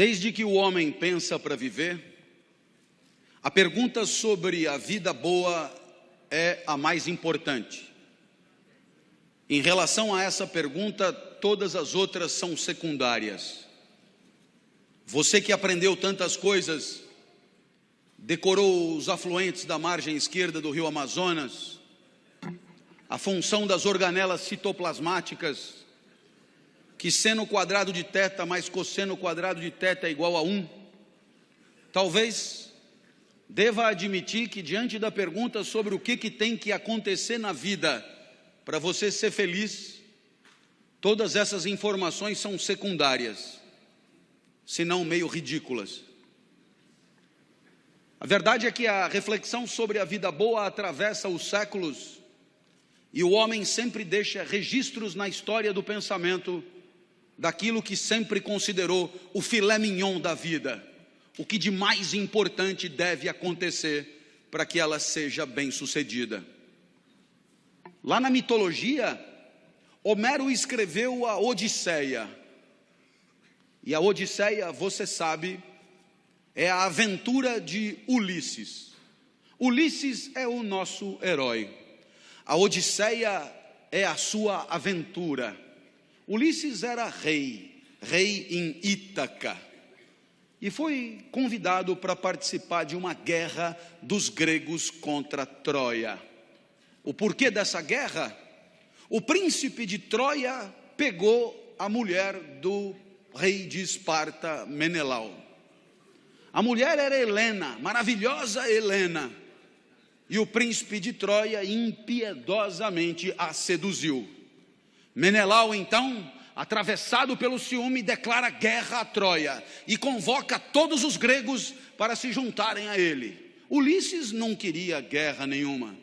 Desde que o homem pensa para viver, a pergunta sobre a vida boa é a mais importante. Em relação a essa pergunta, todas as outras são secundárias. Você que aprendeu tantas coisas, decorou os afluentes da margem esquerda do rio Amazonas, a função das organelas citoplasmáticas, que seno quadrado de θ mais cosseno quadrado de θ é igual a 1, talvez deva admitir que diante da pergunta sobre o que tem que acontecer na vida para você ser feliz, todas essas informações são secundárias, se não meio ridículas. A verdade é que a reflexão sobre a vida boa atravessa os séculos e o homem sempre deixa registros na história do pensamento daquilo que sempre considerou o filé mignon da vida, o que de mais importante deve acontecer para que ela seja bem-sucedida. Lá na mitologia, Homero escreveu a Odisseia. E a Odisseia, você sabe, é a aventura de Ulisses. Ulisses é o nosso herói. A Odisseia é a sua aventura. Ulisses era rei em Ítaca, e foi convidado para participar de uma guerra dos gregos contra Troia. O porquê dessa guerra? O príncipe de Troia pegou a mulher do rei de Esparta, Menelau. A mulher era Helena, maravilhosa Helena, e o príncipe de Troia impiedosamente a seduziu. Menelau então, atravessado pelo ciúme, declara guerra a Troia e convoca todos os gregos para se juntarem a ele. Ulisses não queria guerra nenhuma.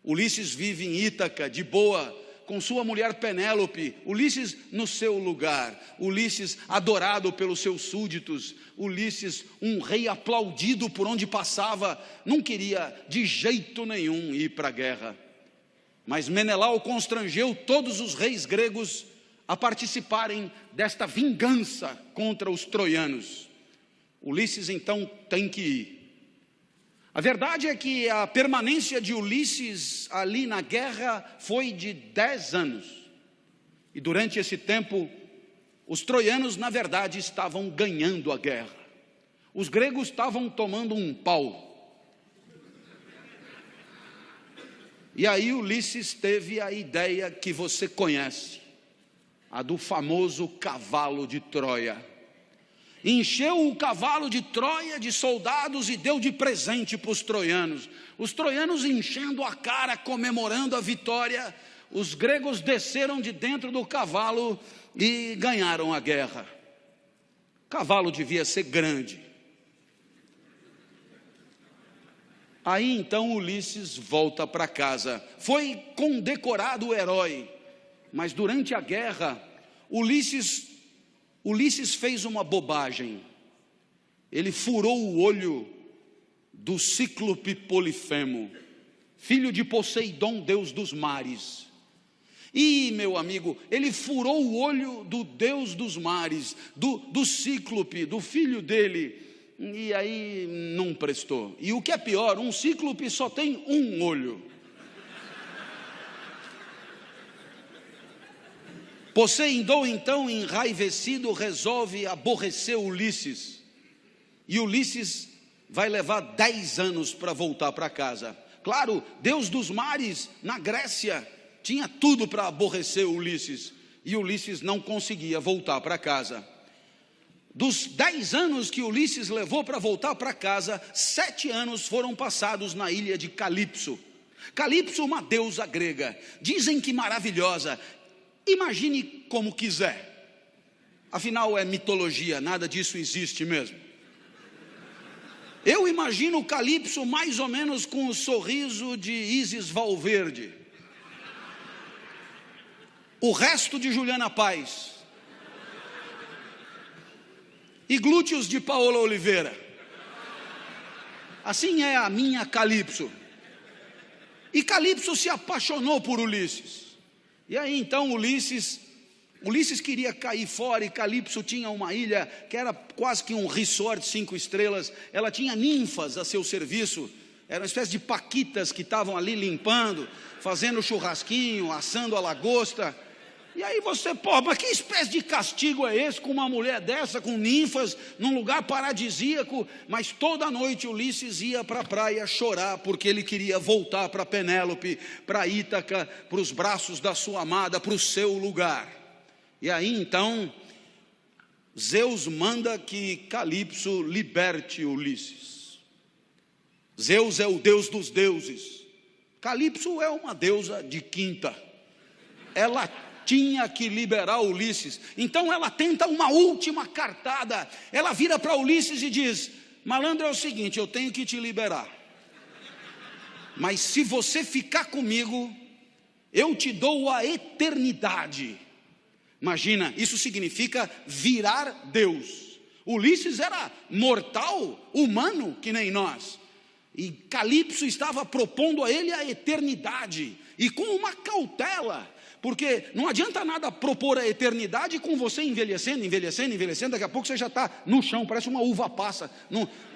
Ulisses vive em Ítaca, de boa, com sua mulher Penélope. Ulisses no seu lugar. Ulisses adorado pelos seus súditos. Ulisses, um rei aplaudido por onde passava, não queria de jeito nenhum ir para a guerra. Mas Menelau constrangeu todos os reis gregos a participarem desta vingança contra os troianos. Ulisses então tem que ir. A verdade é que a permanência de Ulisses ali na guerra foi de 10 anos. E durante esse tempo, os troianos na verdade estavam ganhando a guerra. Os gregos estavam tomando um pau. E aí Ulisses teve a ideia que você conhece, a do famoso cavalo de Troia. Encheu o cavalo de Troia de soldados e deu de presente para os troianos. Os troianos enchendo a cara, comemorando a vitória. Os gregos desceram de dentro do cavalo e ganharam a guerra. O cavalo devia ser grande. Aí então Ulisses volta para casa. Foi condecorado herói, mas durante a guerra, Ulisses fez uma bobagem. Ele furou o olho do cíclope Polifemo, filho de Poseidon, deus dos mares. E, meu amigo, ele furou o olho do deus dos mares, do cíclope, do filho dele. E aí não prestou. E o que é pior, um cíclope só tem um olho. Poseidon então, enraivecido, resolve aborrecer Ulisses. E Ulisses vai levar 10 anos para voltar para casa. Claro, deus dos mares na Grécia tinha tudo para aborrecer Ulisses. E Ulisses não conseguia voltar para casa. Dos 10 anos que Ulisses levou para voltar para casa, 7 anos foram passados na ilha de Calipso. Calipso, uma deusa grega, dizem que maravilhosa. Imagine como quiser. Afinal é mitologia, nada disso existe mesmo. Eu imagino Calipso mais ou menos com o sorriso de Isis Valverde. O resto de Juliana Paz. E glúteos de Paola Oliveira. Assim é a minha Calipso. E Calipso se apaixonou por Ulisses. E aí então Ulisses Ulisses queria cair fora, e Calipso tinha uma ilha que era quase que um resort 5 estrelas. Ela tinha ninfas a seu serviço, eram uma espécie de paquitas que estavam ali limpando, fazendo churrasquinho, assando a lagosta. E aí você, mas que espécie de castigo é esse com uma mulher dessa, com ninfas, num lugar paradisíaco? Mas toda noite Ulisses ia para a praia chorar, porque ele queria voltar para Penélope, para Ítaca, para os braços da sua amada, para o seu lugar. E aí então, Zeus manda que Calipso liberte Ulisses. Zeus é o deus dos deuses. Calipso é uma deusa de quinta. Ela tinha que liberar Ulisses. Então ela tenta uma última cartada. Ela vira para Ulisses e diz: malandro, é o seguinte, eu tenho que te liberar, mas se você ficar comigo, eu te dou a eternidade. Imagina, isso significa virar Deus. Ulisses era mortal, humano, que nem nós, e Calipso estava propondo a ele a eternidade, e com uma cautela, porque não adianta nada propor a eternidade com você envelhecendo, daqui a pouco você já está no chão, parece uma uva passa,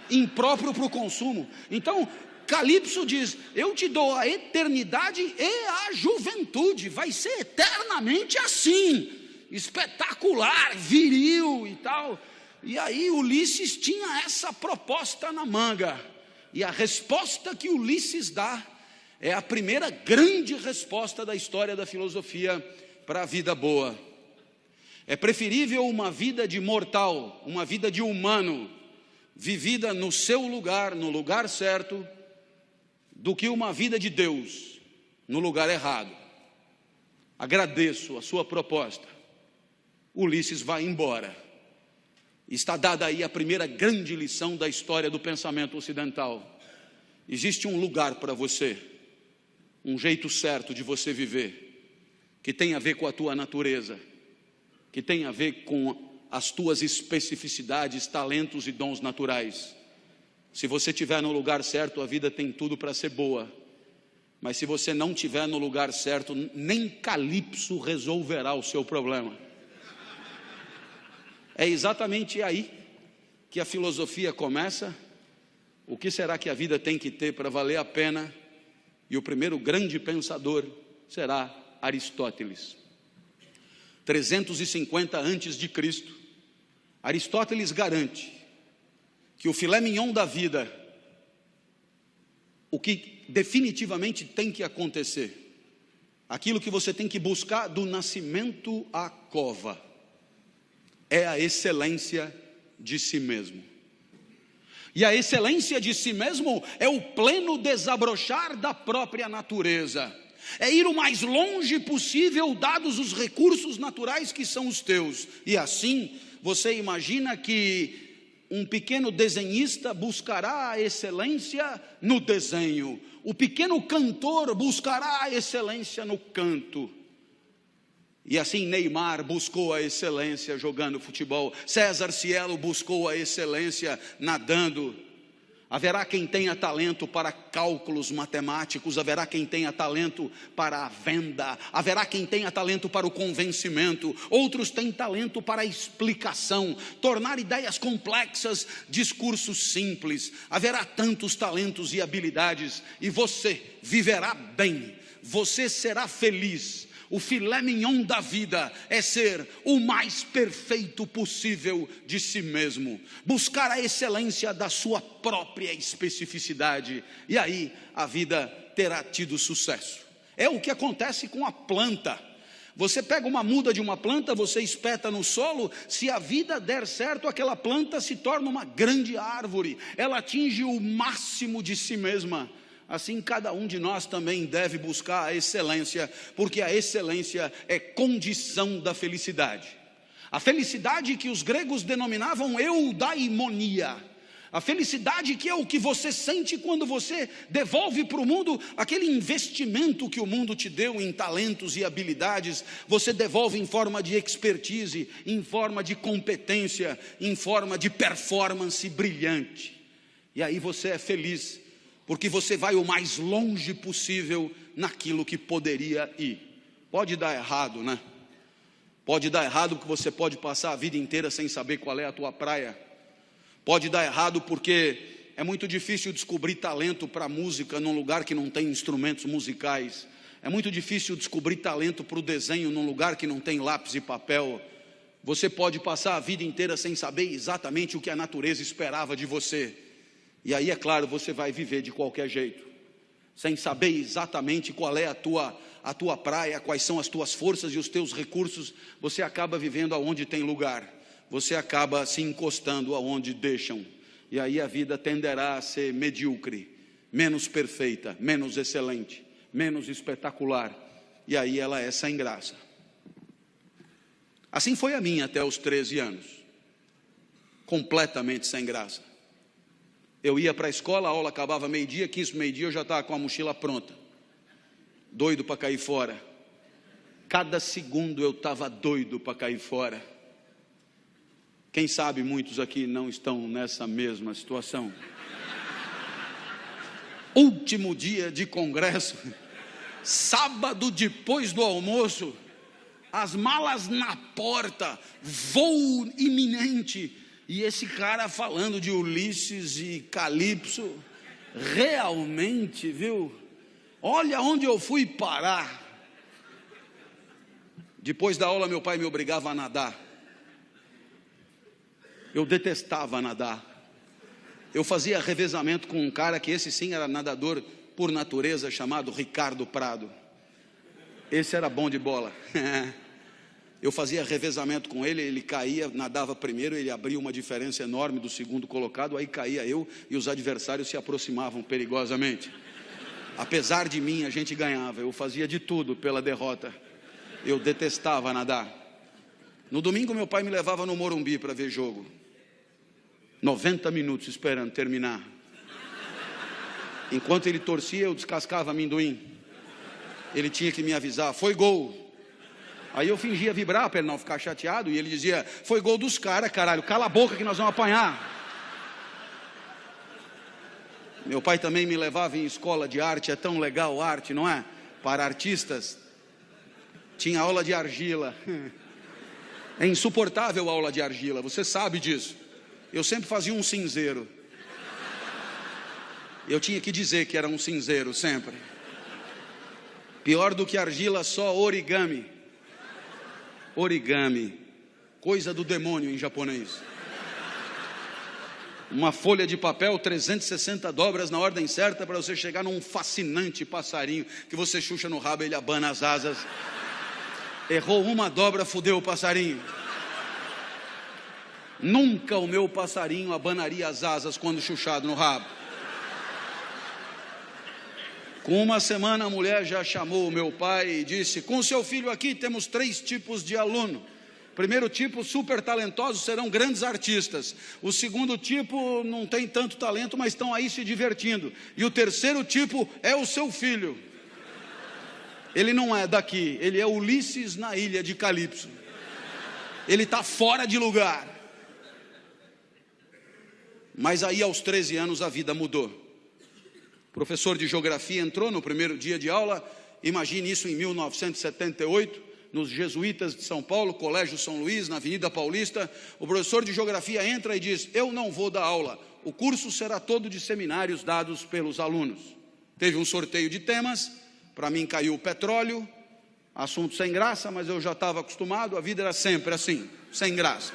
impróprio para o consumo. Então Calipso diz: eu te dou a eternidade e a juventude, vai ser eternamente assim, espetacular, viril e tal. E aí Ulisses tinha essa proposta na manga, e a resposta que Ulisses dá é a primeira grande resposta da história da filosofia para a vida boa. É preferível uma vida de mortal, uma vida de humano, vivida no seu lugar, no lugar certo, do que uma vida de Deus no lugar errado. Agradeço a sua proposta. Ulisses vai embora. Está dada aí a primeira grande lição da história do pensamento ocidental. Existe um lugar para você, um jeito certo de você viver, que tem a ver com a tua natureza, que tem a ver com as tuas especificidades, talentos e dons naturais. Se você estiver no lugar certo, a vida tem tudo para ser boa. Mas se você não estiver no lugar certo, nem Calipso resolverá o seu problema. É exatamente aí que a filosofia começa. O que será que a vida tem que ter para valer a pena? E o primeiro grande pensador será Aristóteles. 350 antes de Cristo, Aristóteles garante que o filé mignon da vida, o que definitivamente tem que acontecer, aquilo que você tem que buscar do nascimento à cova, é a excelência de si mesmo. E a excelência de si mesmo é o pleno desabrochar da própria natureza, é ir o mais longe possível dados os recursos naturais que são os teus. E assim você imagina que um pequeno desenhista buscará a excelência no desenho, o pequeno cantor buscará a excelência no canto. E assim Neymar buscou a excelência jogando futebol, César Cielo buscou a excelência nadando. Haverá quem tenha talento para cálculos matemáticos, haverá quem tenha talento para a venda, haverá quem tenha talento para o convencimento, outros têm talento para a explicação, tornar ideias complexas, discursos simples. Haverá tantos talentos e habilidades, e você viverá bem, você será feliz. O filé mignon da vida é ser o mais perfeito possível de si mesmo, buscar a excelência da sua própria especificidade, e aí a vida terá tido sucesso. É o que acontece com a planta. Você pega uma muda de uma planta, você espeta no solo, se a vida der certo, aquela planta se torna uma grande árvore, ela atinge o máximo de si mesma. Assim cada um de nós também deve buscar a excelência, porque a excelência é condição da felicidade. A felicidade que os gregos denominavam eudaimonia, a felicidade que é o que você sente quando você devolve para o mundo aquele investimento que o mundo te deu em talentos e habilidades, você devolve em forma de expertise, em forma de competência, em forma de performance brilhante. E aí você é feliz, porque você vai o mais longe possível naquilo que poderia ir. Pode dar errado, né? Pode dar errado porque você pode passar a vida inteira sem saber qual é a tua praia. Pode dar errado porque é muito difícil descobrir talento para música num lugar que não tem instrumentos musicais. É muito difícil descobrir talento para o desenho num lugar que não tem lápis e papel. Você pode passar a vida inteira sem saber exatamente o que a natureza esperava de você. E aí, é claro, você vai viver de qualquer jeito, sem saber exatamente qual é a tua praia, quais são as tuas forças e os teus recursos. Você acaba vivendo aonde tem lugar. Você acaba se encostando aonde deixam. E aí a vida tenderá a ser medíocre, menos perfeita, menos excelente, menos espetacular. E aí ela é sem graça. Assim foi a minha até os 13 anos. Completamente sem graça. Eu ia para a escola, a aula acabava meio-dia, 15 para meio-dia, eu já estava com a mochila pronta. Doido para cair fora. Cada segundo eu estava doido para cair fora. Quem sabe muitos aqui não estão nessa mesma situação. Último dia de congresso, sábado depois do almoço, as malas na porta, voo iminente, e esse cara falando de Ulisses e Calipso, realmente, viu? Olha onde eu fui parar. Depois da aula meu pai me obrigava a nadar. Eu detestava nadar. Eu fazia revezamento com um cara que esse sim era nadador por natureza, chamado Ricardo Prado. Esse era bom de bola. Eu fazia revezamento com ele, ele caía, nadava primeiro, ele abria uma diferença enorme do segundo colocado, aí caía eu e os adversários se aproximavam perigosamente. Apesar de mim, a gente ganhava. Eu fazia de tudo pela derrota. Eu detestava nadar. No domingo meu pai me levava no Morumbi para ver jogo. 90 minutos esperando terminar. Enquanto ele torcia, eu descascava amendoim. Ele tinha que me avisar, foi gol. Aí eu fingia vibrar para ele não ficar chateado. E ele dizia, foi gol dos caras, caralho, cala a boca que nós vamos apanhar. Meu pai também me levava em escola de arte. É tão legal arte, não é? Para artistas. Tinha aula de argila. É insuportável a aula de argila, você sabe disso. Eu sempre fazia um cinzeiro. Eu tinha que dizer que era um cinzeiro, sempre. Pior do que argila, só origami. Origami, coisa do demônio em japonês. Uma folha de papel, 360 dobras na ordem certa para você chegar num fascinante passarinho que você chucha no rabo e ele abana as asas. Errou uma dobra, fudeu o passarinho. Nunca o meu passarinho abanaria as asas quando chuchado no rabo. Com uma semana a mulher já chamou o meu pai e disse, com seu filho aqui temos 3 tipos de aluno. Primeiro tipo, super talentosos, serão grandes artistas. O segundo tipo, não tem tanto talento, mas estão aí se divertindo. E o terceiro tipo é o seu filho. Ele não é daqui, ele é Ulisses na ilha de Calipso. Ele está fora de lugar. Mas aí aos 13 anos a vida mudou. O professor de geografia entrou no primeiro dia de aula, imagine isso em 1978, nos Jesuítas de São Paulo, Colégio São Luís, na Avenida Paulista. O professor de geografia entra e diz, eu não vou dar aula, o curso será todo de seminários dados pelos alunos. Teve um sorteio de temas, para mim caiu o petróleo, assunto sem graça, mas eu já estava acostumado, a vida era sempre assim, sem graça.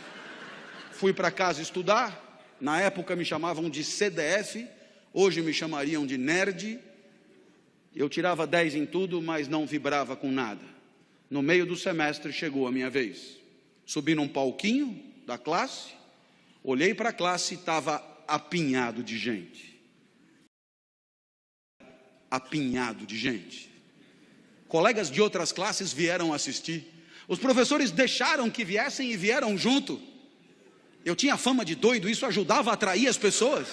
Fui para casa estudar. Na época me chamavam de CDF, hoje me chamariam de nerd. Eu tirava 10 em tudo, mas não vibrava com nada. No meio do semestre chegou a minha vez. Subi num palquinho da classe, olhei para a classe e estava apinhado de gente. Apinhado de gente. Colegas de outras classes vieram assistir. Os professores deixaram que viessem e vieram junto. Eu tinha fama de doido, isso ajudava a atrair as pessoas.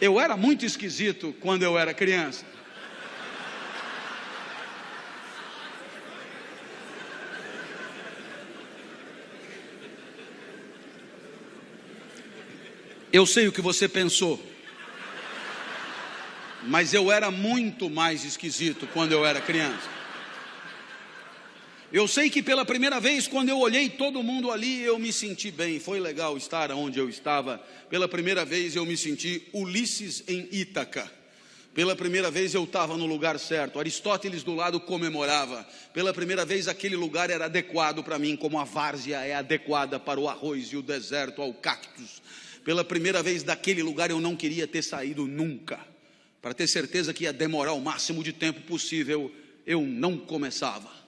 Eu era muito esquisito quando eu era criança. Eu sei o que você pensou, mas eu era muito mais esquisito quando eu era criança. Eu sei que pela primeira vez, quando eu olhei todo mundo ali, eu me senti bem. Foi legal estar onde eu estava. Pela primeira vez eu me senti Ulisses em Ítaca. Pela primeira vez eu estava no lugar certo. Aristóteles do lado comemorava. Pela primeira vez aquele lugar era adequado para mim, como a várzea é adequada para o arroz e o deserto ao cactus. Pela primeira vez daquele lugar eu não queria ter saído nunca. Para ter certeza que ia demorar o máximo de tempo possível, eu não começava.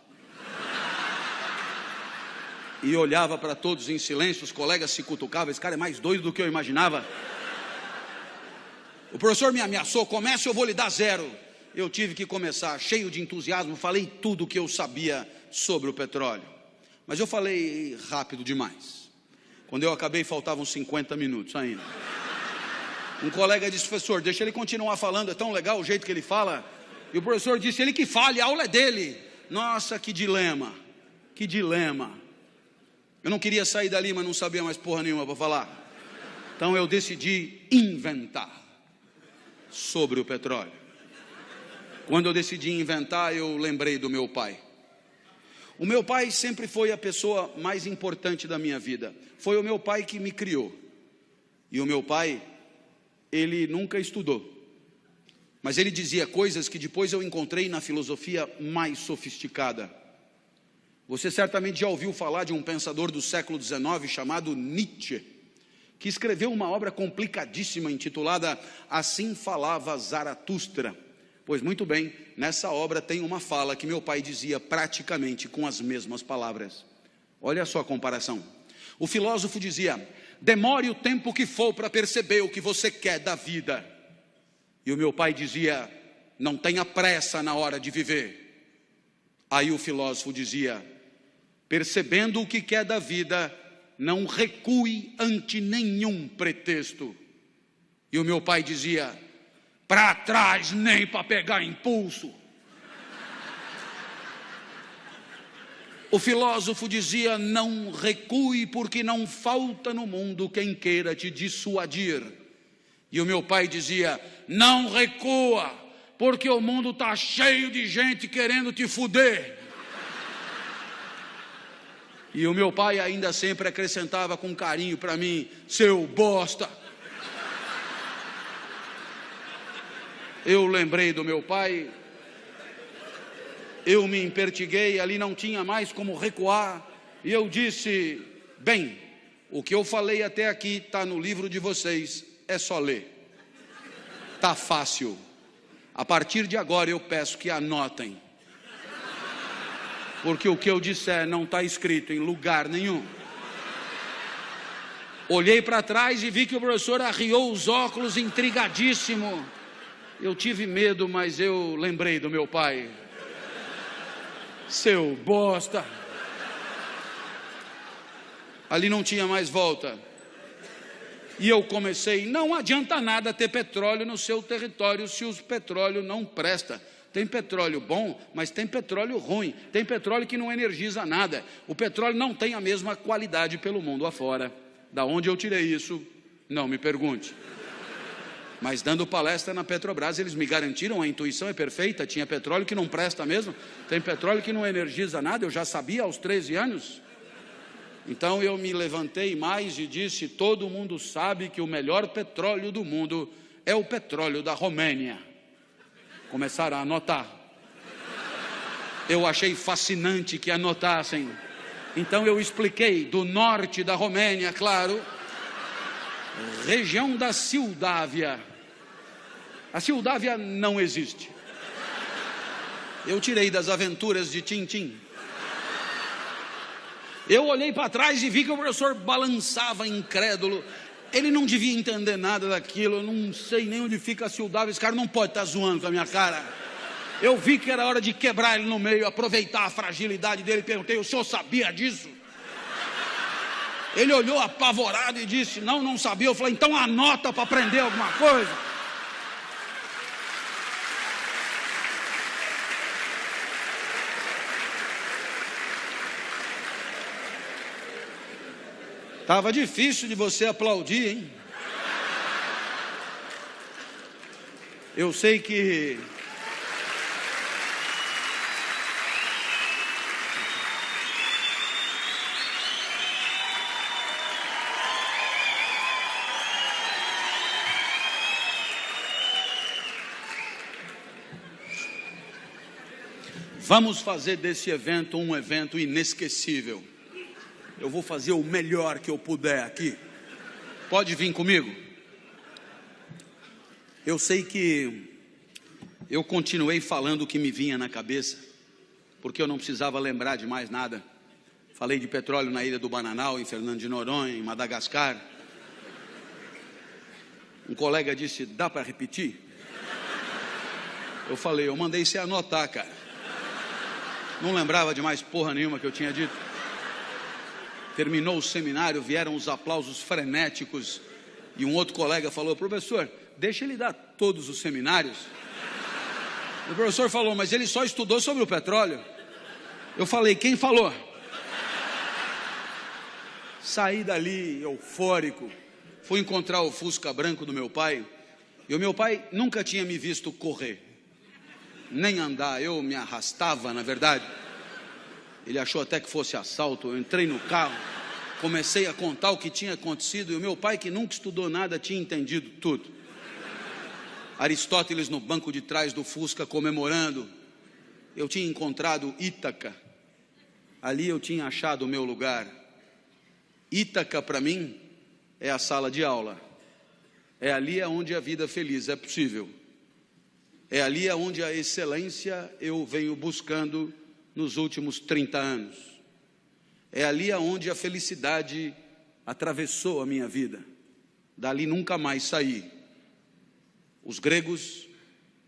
E olhava para todos em silêncio, os colegas se cutucavam, esse cara é mais doido do que eu imaginava. O professor me ameaçou, comece, eu vou lhe dar 0. Eu tive que começar, cheio de entusiasmo, falei tudo o que eu sabia sobre o petróleo. Mas eu falei rápido demais. Quando eu acabei, faltavam 50 minutos ainda. Um colega disse, professor, deixa ele continuar falando, é tão legal o jeito que ele fala. E o professor disse, ele que fale, a aula é dele. Nossa, que dilema, que dilema. Eu não queria sair dali, mas não sabia mais porra nenhuma para falar. Então eu decidi inventar sobre o petróleo. Quando eu decidi inventar, eu lembrei do meu pai. O meu pai sempre foi a pessoa mais importante da minha vida. Foi o meu pai que me criou. E o meu pai, ele nunca estudou. Mas ele dizia coisas que depois eu encontrei na filosofia mais sofisticada. Você certamente já ouviu falar de um pensador do século XIX chamado Nietzsche, que escreveu uma obra complicadíssima intitulada Assim Falava Zaratustra. Pois muito bem, nessa obra tem uma fala que meu pai dizia praticamente com as mesmas palavras. Olha só a comparação. O filósofo dizia, demore o tempo que for para perceber o que você quer da vida. E o meu pai dizia, não tenha pressa na hora de viver. Aí o filósofo dizia, percebendo o que quer da vida, não recue ante nenhum pretexto. E o meu pai dizia, para trás nem para pegar impulso. O filósofo dizia, não recue porque não falta no mundo quem queira te dissuadir. E o meu pai dizia, não recua porque o mundo está cheio de gente querendo te fuder. E o meu pai ainda sempre acrescentava com carinho para mim, seu bosta. Eu lembrei do meu pai, eu me empertiguei, ali não tinha mais como recuar, e eu disse, bem, o que eu falei até aqui está no livro de vocês, é só ler. Está fácil. A partir de agora eu peço que anotem. Porque o que eu disser não está escrito em lugar nenhum. Olhei para trás e vi que o professor arriou os óculos intrigadíssimo. Eu tive medo, mas eu lembrei do meu pai. Seu bosta. Ali não tinha mais volta. E eu comecei, não adianta nada ter petróleo no seu território se o petróleo não presta. Tem petróleo bom, mas tem petróleo ruim. Tem petróleo que não energiza nada. O petróleo não tem a mesma qualidade pelo mundo afora. Da onde eu tirei isso, não me pergunte. Mas dando palestra na Petrobras, eles me garantiram, a intuição é perfeita, tinha petróleo que não presta mesmo, tem petróleo que não energiza nada, eu já sabia aos 13 anos. Então eu me levantei mais e disse, todo mundo sabe que o melhor petróleo do mundo é o petróleo da Romênia. Começaram a anotar. Eu achei fascinante que anotassem. Então eu expliquei, do norte da Romênia, claro, região da Moldávia. A Moldávia não existe. Eu tirei das aventuras de Tintim. Eu olhei para trás e vi que o professor balançava incrédulo. Ele não devia entender nada daquilo. Eu não sei nem onde fica a Moldávia. Esse cara não pode estar zoando com a minha cara. Eu vi que era hora de quebrar ele no meio, aproveitar a fragilidade dele. Perguntei, o senhor sabia disso? Ele olhou apavorado e disse, não sabia. Eu falei, então anota para aprender alguma coisa. Estava difícil de você aplaudir, hein? Eu sei que... Vamos fazer desse evento um evento inesquecível. Eu vou fazer o melhor que eu puder aqui. Pode vir comigo? Eu sei que eu continuei falando o que me vinha na cabeça, porque eu não precisava lembrar de mais nada. Falei de petróleo na Ilha do Bananal, em Fernando de Noronha, em Madagascar. Um colega disse, dá para repetir? Eu falei, eu mandei você anotar, cara. Não lembrava de mais porra nenhuma que eu tinha dito. Terminou o seminário, vieram os aplausos frenéticos, e um outro colega falou, professor, deixa ele dar todos os seminários. O professor falou, mas ele só estudou sobre o petróleo. Eu falei, quem falou? Saí dali eufórico, fui encontrar o Fusca branco do meu pai, e o meu pai nunca tinha me visto correr, nem andar, eu me arrastava, na verdade. Ele achou até que fosse assalto. Eu entrei no carro, comecei a contar o que tinha acontecido, e o meu pai, que nunca estudou nada, tinha entendido tudo. Aristóteles no banco de trás do Fusca comemorando. Eu tinha encontrado Ítaca, ali eu tinha achado o meu lugar. Ítaca, para mim, é a sala de aula. É ali onde a vida feliz é possível. É ali onde a excelência eu venho buscando nos últimos 30 anos. É ali onde a felicidade atravessou a minha vida. Dali nunca mais saí. Os gregos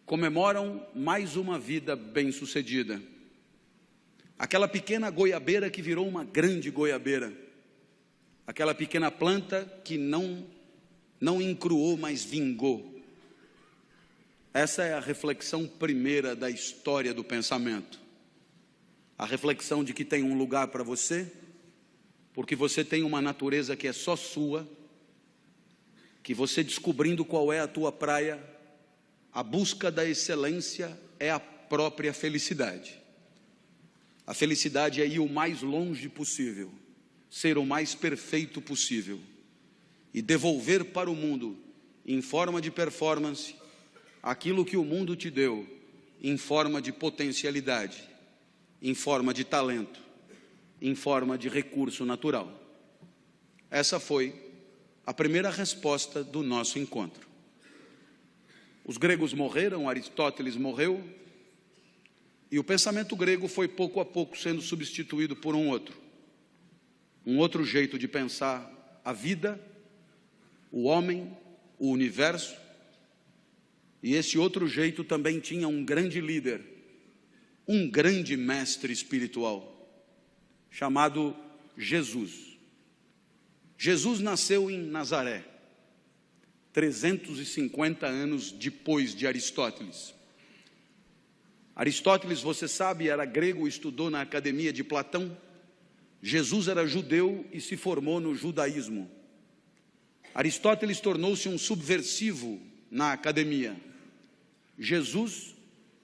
comemoram mais uma vida bem-sucedida. Aquela pequena goiabeira que virou uma grande goiabeira. Aquela pequena planta que não encruou, mas vingou. Essa é a reflexão primeira da história do pensamento. A reflexão de que tem um lugar para você, porque você tem uma natureza que é só sua, que você descobrindo qual é a tua praia, a busca da excelência é a própria felicidade. A felicidade é ir o mais longe possível, ser o mais perfeito possível e devolver para o mundo, em forma de performance, aquilo que o mundo te deu, em forma de potencialidade, em forma de talento, em forma de recurso natural. Essa foi a primeira resposta do nosso encontro. Os gregos morreram, Aristóteles morreu, e o pensamento grego foi pouco a pouco sendo substituído por um outro jeito de pensar a vida, o homem, o universo. E esse outro jeito também tinha um grande líder, um grande mestre espiritual, chamado Jesus. Jesus nasceu em Nazaré, 350 anos depois de Aristóteles. Aristóteles, você sabe, era grego, estudou na academia de Platão. Jesus era judeu e se formou no judaísmo. Aristóteles tornou-se um subversivo na academia. Jesus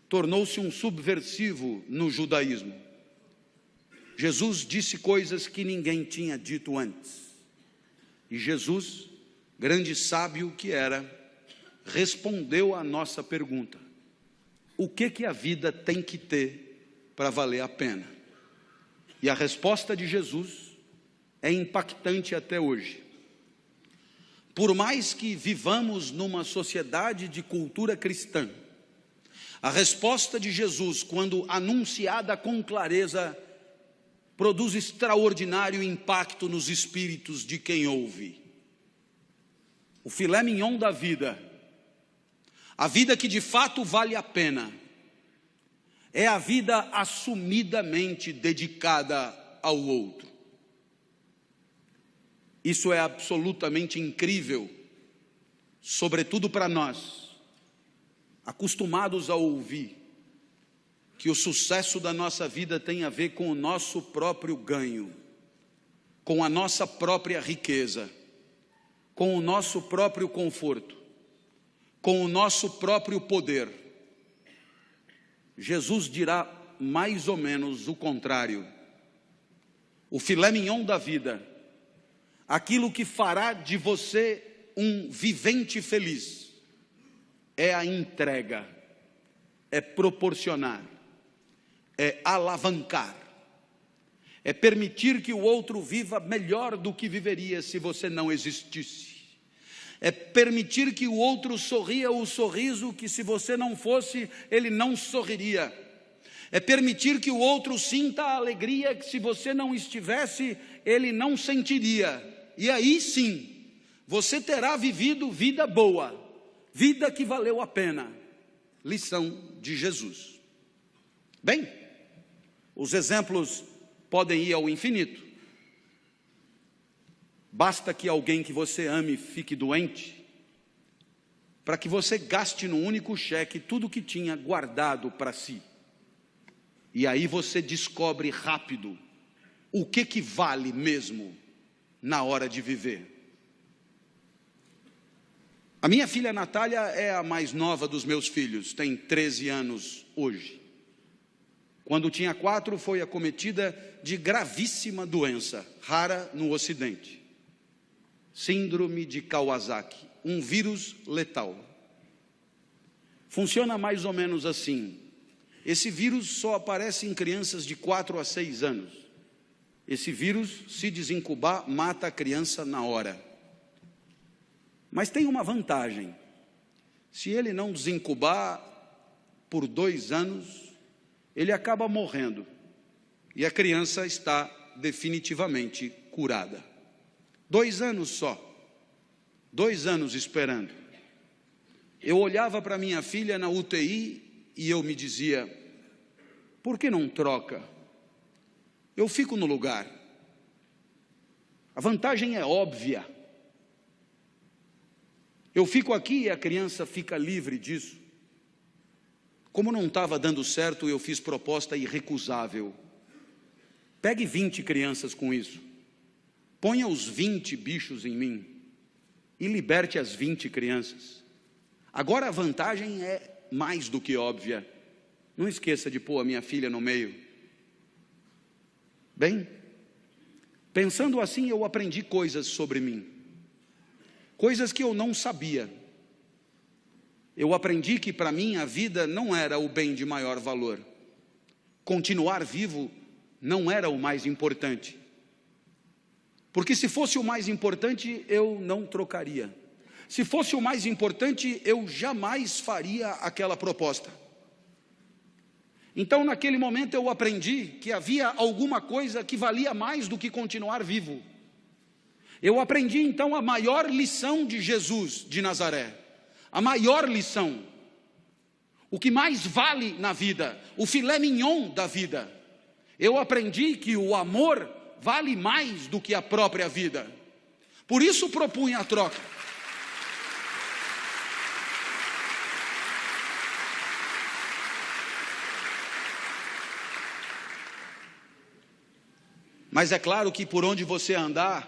tornou-se um subversivo no judaísmo. Jesus disse coisas que ninguém tinha dito antes. E Jesus, grande sábio que era, respondeu à nossa pergunta: o que a vida tem que ter para valer a pena? E a resposta de Jesus é impactante até hoje. Por mais que vivamos numa sociedade de cultura cristã, a resposta de Jesus, quando anunciada com clareza, produz extraordinário impacto nos espíritos de quem ouve. O filé mignon da vida, a vida que de fato vale a pena, é a vida assumidamente dedicada ao outro. Isso é absolutamente incrível, sobretudo para nós, acostumados a ouvir que o sucesso da nossa vida tem a ver com o nosso próprio ganho, com a nossa própria riqueza, com o nosso próprio conforto, com o nosso próprio poder. Jesus dirá mais ou menos o contrário. O filé mignon da vida, aquilo que fará de você um vivente feliz, é a entrega, é proporcionar, é alavancar, é permitir que o outro viva melhor do que viveria se você não existisse, é permitir que o outro sorria o sorriso que, se você não fosse, ele não sorriria, é permitir que o outro sinta a alegria que, se você não estivesse, ele não sentiria. E aí sim, você terá vivido vida boa, vida que valeu a pena. Lição de Jesus. Bem, os exemplos podem ir ao infinito. Basta que alguém que você ame fique doente, para que você gaste num único cheque tudo que tinha guardado para si. E aí você descobre rápido o que vale mesmo na hora de viver. A minha filha Natália é a mais nova dos meus filhos, tem 13 anos hoje. Quando tinha 4, foi acometida de gravíssima doença, rara no Ocidente. Síndrome de Kawasaki, um vírus letal. Funciona mais ou menos assim. Esse vírus só aparece em crianças de 4 a 6 anos. Esse vírus, se desincubar, mata a criança na hora. Mas tem uma vantagem. Se ele não desincubar por 2 anos, ele acaba morrendo. E a criança está definitivamente curada. 2 anos só. 2 anos esperando. Eu olhava para minha filha na UTI e eu me dizia, por que não troca? Eu fico no lugar. A vantagem é óbvia. Eu fico aqui e a criança fica livre disso. Como não estava dando certo, eu fiz proposta irrecusável. Pegue 20 crianças com isso. Ponha os 20 bichos em mim e liberte as 20 crianças. Agora a vantagem é mais do que óbvia. Não esqueça de pôr a minha filha no meio. Bem, pensando assim, eu aprendi coisas sobre mim. Coisas que eu não sabia. Eu aprendi que para mim a vida não era o bem de maior valor. Continuar vivo não era o mais importante. Porque se fosse o mais importante, eu não trocaria. Se fosse o mais importante, eu jamais faria aquela proposta. Então, naquele momento, eu aprendi que havia alguma coisa que valia mais do que continuar vivo. Eu aprendi, então, a maior lição de Jesus de Nazaré. A maior lição. O que mais vale na vida, o filé mignon da vida. Eu aprendi que o amor vale mais do que a própria vida. Por isso propunha a troca. Mas é claro que por onde você andar,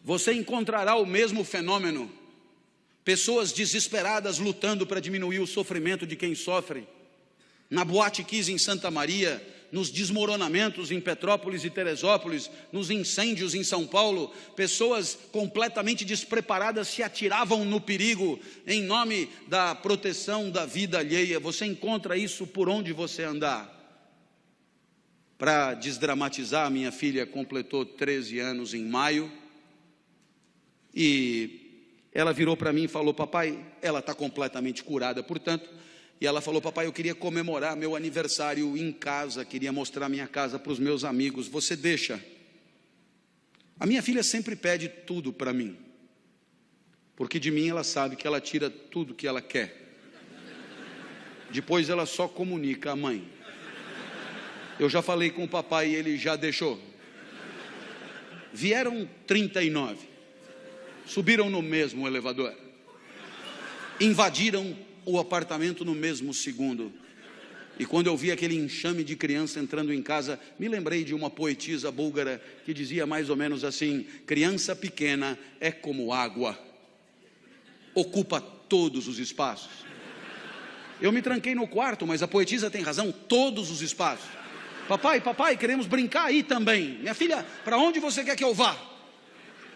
você encontrará o mesmo fenômeno. Pessoas desesperadas lutando para diminuir o sofrimento de quem sofre. Na Boate Kiss em Santa Maria, nos desmoronamentos em Petrópolis e Teresópolis, nos incêndios em São Paulo, pessoas completamente despreparadas se atiravam no perigo em nome da proteção da vida alheia. Você encontra isso por onde você andar. Para desdramatizar, minha filha completou 13 anos em maio, e ela virou para mim e falou, papai, ela está completamente curada, portanto, e ela falou, papai, eu queria comemorar meu aniversário em casa, queria mostrar minha casa para os meus amigos, você deixa? A minha filha sempre pede tudo para mim, porque de mim ela sabe que ela tira tudo que ela quer, depois ela só comunica à mãe. Eu já falei com o papai e ele já deixou. Vieram 39, subiram no mesmo elevador, invadiram o apartamento no mesmo segundo. E quando eu vi aquele enxame de criança entrando em casa, me lembrei de uma poetisa búlgara que dizia mais ou menos assim, criança pequena é como água, ocupa todos os espaços. Eu me tranquei no quarto, mas a poetisa tem razão, todos os espaços. Papai, queremos brincar aí também. Minha filha, para onde você quer que eu vá?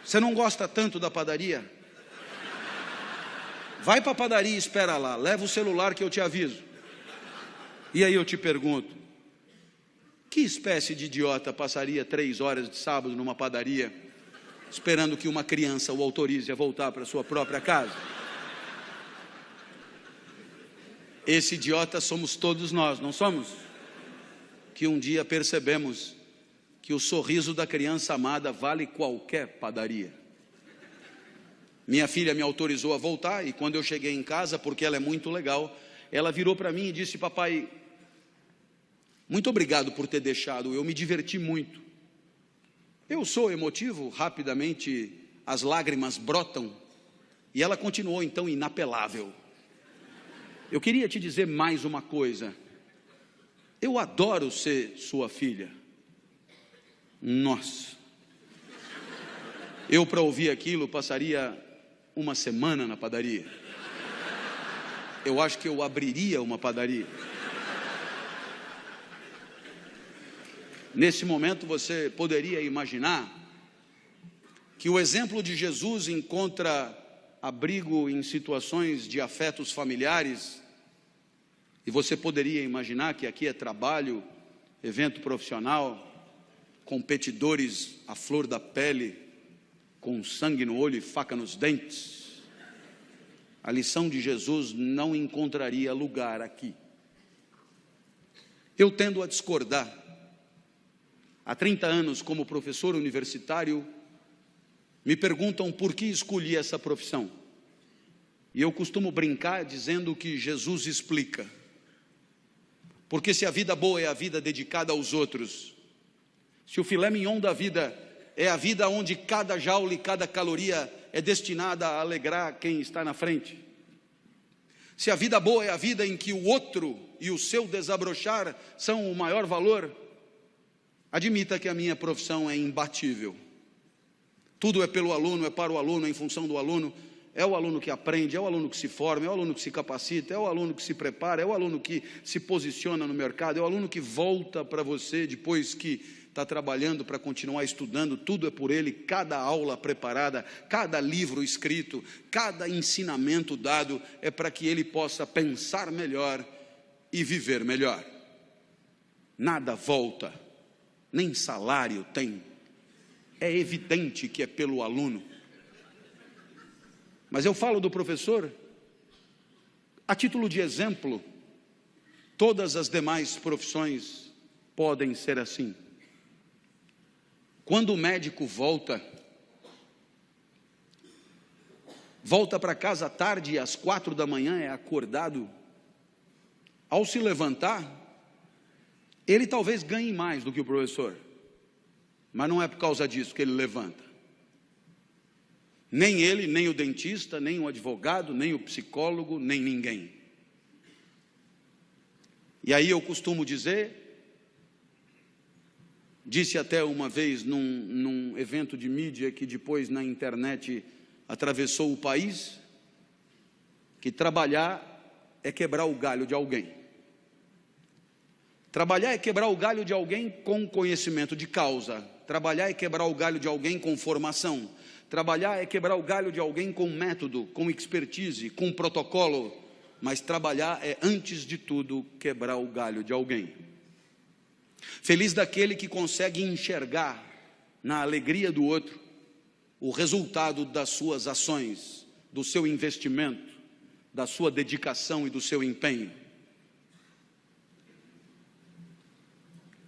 Você não gosta tanto da padaria? Vai para a padaria e espera lá, leva o celular que eu te aviso. E aí eu te pergunto, Que espécie de idiota passaria 3 horas de sábado numa padaria, esperando que uma criança o autorize a voltar para sua própria casa? Esse idiota somos todos nós, não somos? Que um dia percebemos que o sorriso da criança amada vale qualquer padaria. Minha filha me autorizou a voltar, e quando eu cheguei em casa, porque ela é muito legal, ela virou para mim e disse: papai, muito obrigado por ter deixado, eu me diverti muito. Eu sou emotivo, rapidamente as lágrimas brotam, e ela continuou então inapelável. Eu queria te dizer mais uma coisa: eu adoro ser sua filha. Nossa, eu para ouvir aquilo passaria uma semana na padaria. Eu acho que eu abriria uma padaria. Nesse momento você poderia imaginar que o exemplo de Jesus encontra abrigo em situações de afetos familiares, e você poderia imaginar que aqui é trabalho, evento profissional, competidores à flor da pele, com sangue no olho e faca nos dentes. A lição de Jesus não encontraria lugar aqui. Eu tendo a discordar. Há 30 anos, como professor universitário, me perguntam por que escolhi essa profissão. E eu costumo brincar dizendo que Jesus explica. Porque se a vida boa é a vida dedicada aos outros, se o filé mignon da vida é a vida onde cada joule e cada caloria é destinada a alegrar quem está na frente, se a vida boa é a vida em que o outro e o seu desabrochar são o maior valor, admita que a minha profissão é imbatível. Tudo é pelo aluno, é para o aluno, é em função do aluno. É o aluno que aprende, é o aluno que se forma, é o aluno que se capacita, é o aluno que se prepara, é o aluno que se posiciona no mercado, é o aluno que volta para você depois que está trabalhando para continuar estudando. Tudo é por ele, cada aula preparada, cada livro escrito, cada ensinamento dado é para que ele possa pensar melhor e viver melhor. Nada volta, nem salário tem. É evidente que é pelo aluno. Mas eu falo do professor a título de exemplo. Todas as demais profissões podem ser assim. Quando o médico volta para casa à tarde e às 4 da manhã é acordado, ao se levantar, ele talvez ganhe mais do que o professor, mas não é por causa disso que ele levanta. Nem ele, nem o dentista, nem o advogado, nem o psicólogo, nem ninguém. E aí eu costumo dizer, disse até uma vez num evento de mídia que depois na internet atravessou o país, que trabalhar é quebrar o galho de alguém. Trabalhar é quebrar o galho de alguém com conhecimento de causa. Trabalhar é quebrar o galho de alguém com formação. Trabalhar é quebrar o galho de alguém com método, com expertise, com protocolo. Mas trabalhar é, antes de tudo, quebrar o galho de alguém. Feliz daquele que consegue enxergar na alegria do outro o resultado das suas ações, do seu investimento, da sua dedicação e do seu empenho.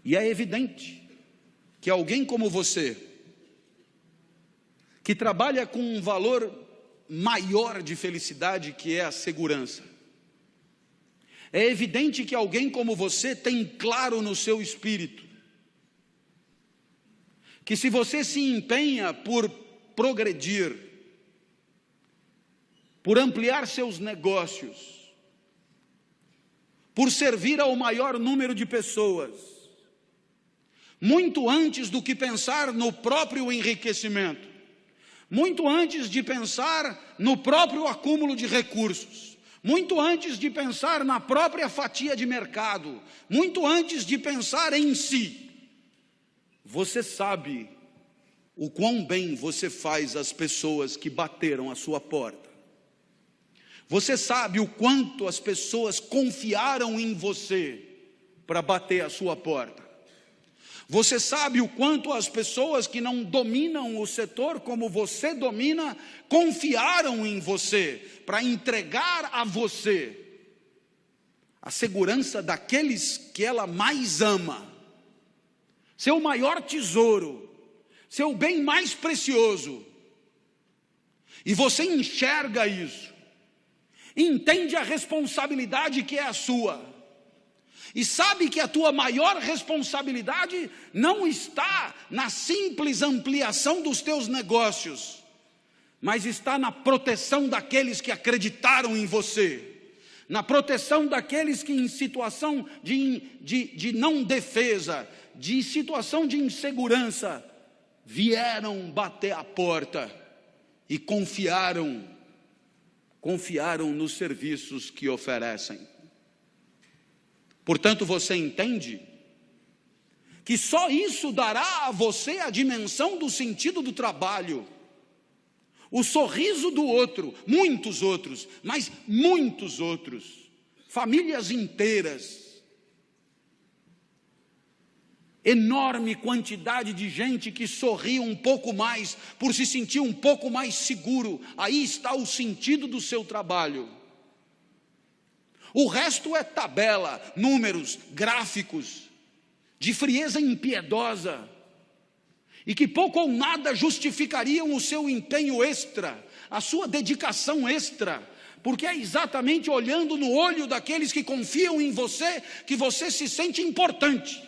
E é evidente que alguém como você, que trabalha com um valor maior de felicidade, que é a segurança, é evidente que alguém como você tem claro no seu espírito, que se você se empenha por progredir, por ampliar seus negócios, por servir ao maior número de pessoas, muito antes do que pensar no próprio enriquecimento, muito antes de pensar no próprio acúmulo de recursos, muito antes de pensar na própria fatia de mercado, muito antes de pensar em si, você sabe o quão bem você faz às pessoas que bateram a sua porta. Você sabe o quanto as pessoas confiaram em você para bater a sua porta. Você sabe o quanto as pessoas que não dominam o setor como você domina, confiaram em você, para entregar a você a segurança daqueles que ela mais ama, seu maior tesouro, seu bem mais precioso. E você enxerga isso, entende a responsabilidade que é a sua, e sabe que a tua maior responsabilidade não está na simples ampliação dos teus negócios, mas está na proteção daqueles que acreditaram em você, na proteção daqueles que em situação de não defesa, de situação de insegurança, vieram bater a porta e confiaram nos serviços que oferecem. Portanto, você entende que só isso dará a você a dimensão do sentido do trabalho, o sorriso do outro, muitos outros, mas muitos outros, famílias inteiras, enorme quantidade de gente que sorri um pouco mais, por se sentir um pouco mais seguro. Aí está o sentido do seu trabalho. O resto é tabela, números, gráficos, de frieza impiedosa, e que pouco ou nada justificariam o seu empenho extra, a sua dedicação extra, porque é exatamente olhando no olho daqueles que confiam em você, que você se sente importante,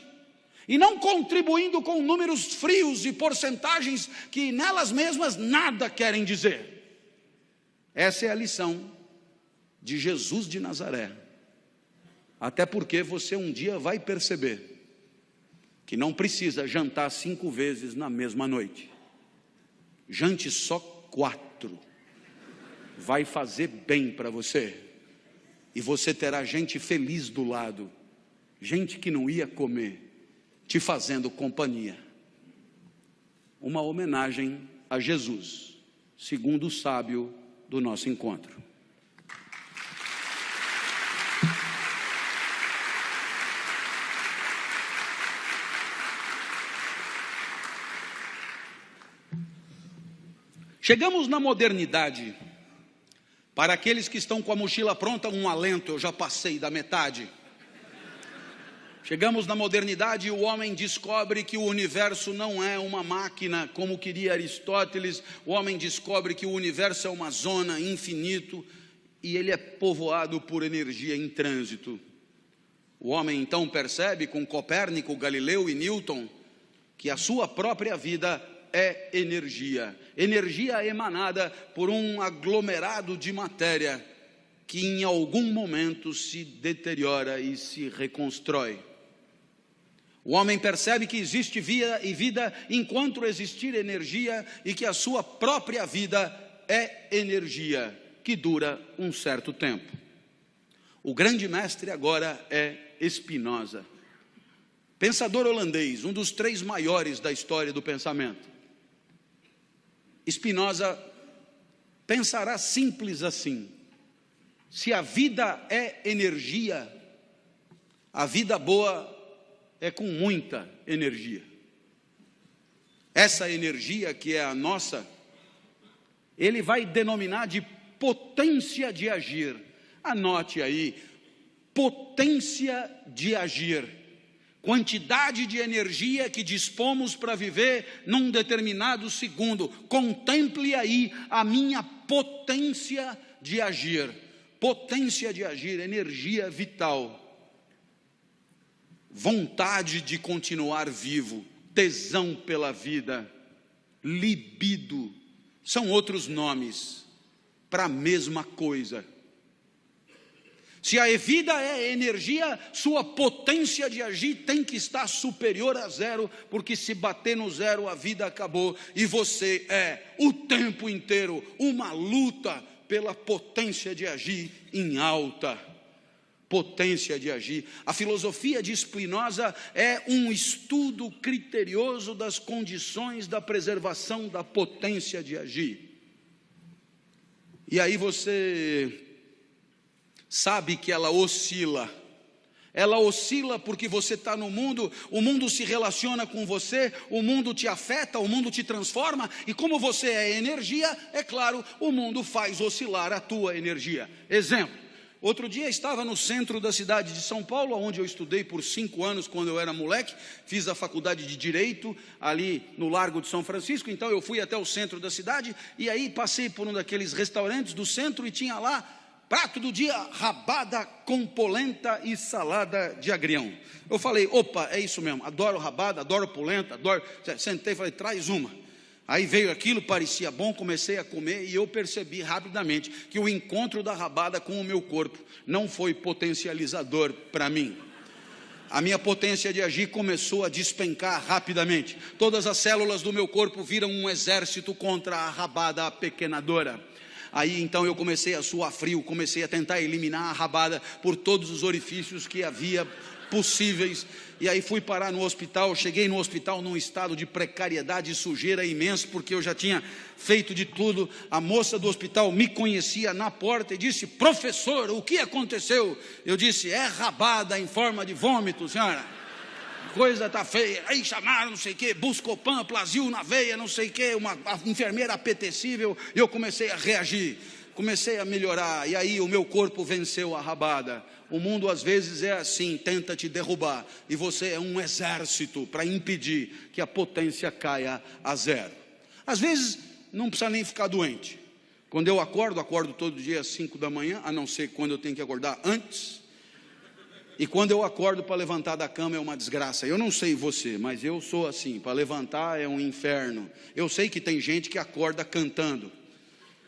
e não contribuindo com números frios e porcentagens que nelas mesmas nada querem dizer. Essa é a lição de Jesus de Nazaré. Até porque você um dia vai perceber que não precisa jantar 5 vezes na mesma noite. Jante só 4. Vai fazer bem para você. E você terá gente feliz do lado, gente que não ia comer, te fazendo companhia. Uma homenagem a Jesus, segundo o sábio do nosso encontro. Chegamos na modernidade. Para aqueles que estão com a mochila pronta, um alento, eu já passei da metade. Chegamos na modernidade e o homem descobre que o universo não é uma máquina, como queria Aristóteles. O homem descobre que o universo é uma zona, infinito, e ele é povoado por energia em trânsito. O homem então percebe, com Copérnico, Galileu e Newton, que a sua própria vida é energia emanada por um aglomerado de matéria que em algum momento se deteriora e se reconstrói. O homem percebe que existe vida enquanto existir energia, e que a sua própria vida é energia que dura um certo tempo. O grande mestre agora é Spinoza, pensador holandês, um dos 3 maiores da história do pensamento. Spinoza pensará simples assim: se a vida é energia, a vida boa é com muita energia. Essa energia que é a nossa, ele vai denominar de potência de agir. Anote aí, potência de agir. Quantidade de energia que dispomos para viver num determinado segundo. Contemple aí a minha potência de agir. Potência de agir, energia vital. Vontade de continuar vivo, tesão pela vida, libido, são outros nomes para a mesma coisa. Se a vida é energia, sua potência de agir tem que estar superior a 0, porque se bater no 0 a vida acabou, e você é o tempo inteiro uma luta pela potência de agir em alta. Potência de agir. A filosofia de Spinoza é um estudo criterioso das condições da preservação da potência de agir. E aí você sabe que ela oscila Ela oscila porque você está no mundo, o mundo se relaciona com você, o mundo te afeta, o mundo te transforma, e como você é energia, é claro, o mundo faz oscilar a tua energia. Exemplo, outro dia estava no centro da cidade de São Paulo, onde eu estudei por 5 anos quando eu era moleque, fiz a faculdade de Direito ali no Largo de São Francisco, então eu fui até o centro da cidade, e aí passei por um daqueles restaurantes do centro e tinha lá, prato do dia, rabada com polenta e salada de agrião. Eu falei, opa, é isso mesmo, adoro rabada, adoro polenta, adoro. Sentei e falei, traz uma. Aí veio aquilo, parecia bom, comecei a comer e eu percebi rapidamente que o encontro da rabada com o meu corpo não foi potencializador para mim. A minha potência de agir começou a despencar rapidamente. Todas as células do meu corpo viram um exército contra a rabada apequenadora. Aí então eu comecei a suar frio, comecei a tentar eliminar a rabada por todos os orifícios que havia possíveis, e aí fui parar no hospital. Cheguei no hospital num estado de precariedade e sujeira imenso, porque eu já tinha feito de tudo. A moça do hospital me conhecia na porta e disse, professor, o que aconteceu? Eu disse, é rabada em forma de vômito, senhora. Coisa tá feia. Aí chamaram não sei o que, Buscopan, Plasil na veia, não sei o que, uma enfermeira apetecível, e eu comecei a reagir, comecei a melhorar, e aí o meu corpo venceu a rabada. O mundo às vezes é assim, tenta te derrubar, e você é um exército para impedir que a potência caia a zero. Às vezes não precisa nem ficar doente. Quando eu acordo todo dia às 5 da manhã, a não ser quando eu tenho que acordar antes. E quando eu acordo para levantar da cama é uma desgraça. Eu não sei você, mas eu sou assim, para levantar é um inferno. Eu sei que tem gente que acorda cantando.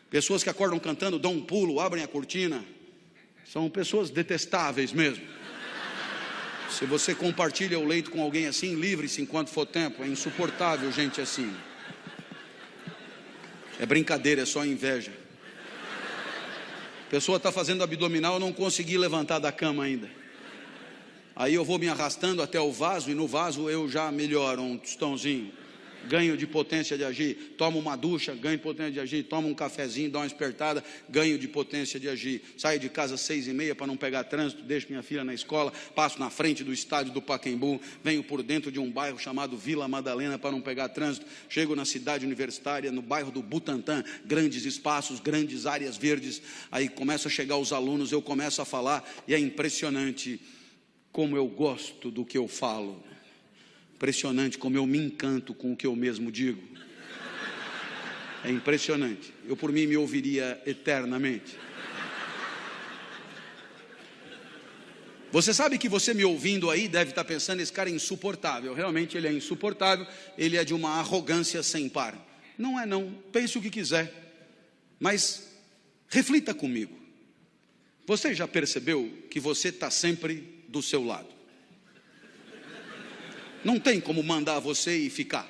Pessoas que acordam cantando, dão um pulo, abrem a cortina. São pessoas detestáveis mesmo. Se você compartilha o leito com alguém assim, livre-se enquanto for tempo. É insuportável gente assim. É brincadeira, é só inveja. A pessoa está fazendo abdominal, eu não consegui levantar da cama ainda. Aí eu vou me arrastando até o vaso, e no vaso eu já melhoro um tostãozinho, ganho de potência de agir. Tomo uma ducha, ganho de potência de agir. Tomo um cafezinho, dou uma espertada, ganho de potência de agir. Saio de casa às 6h30 para não pegar trânsito, deixo minha filha na escola, passo na frente do estádio do Pacaembu, venho por dentro de um bairro chamado Vila Madalena para não pegar trânsito, chego na cidade universitária, no bairro do Butantã, grandes espaços, grandes áreas verdes. Aí começa a chegar os alunos, eu começo a falar, e é impressionante como eu gosto do que eu falo. Impressionante como eu me encanto com o que eu mesmo digo. É impressionante. Eu por mim me ouviria eternamente. Você sabe que você me ouvindo aí deve estar pensando, esse cara é insuportável. Realmente ele é insuportável, ele é de uma arrogância sem par. Não é não, pense o que quiser, mas reflita comigo. Você já percebeu que você está sempre do seu lado? Não tem como mandar você e ficar.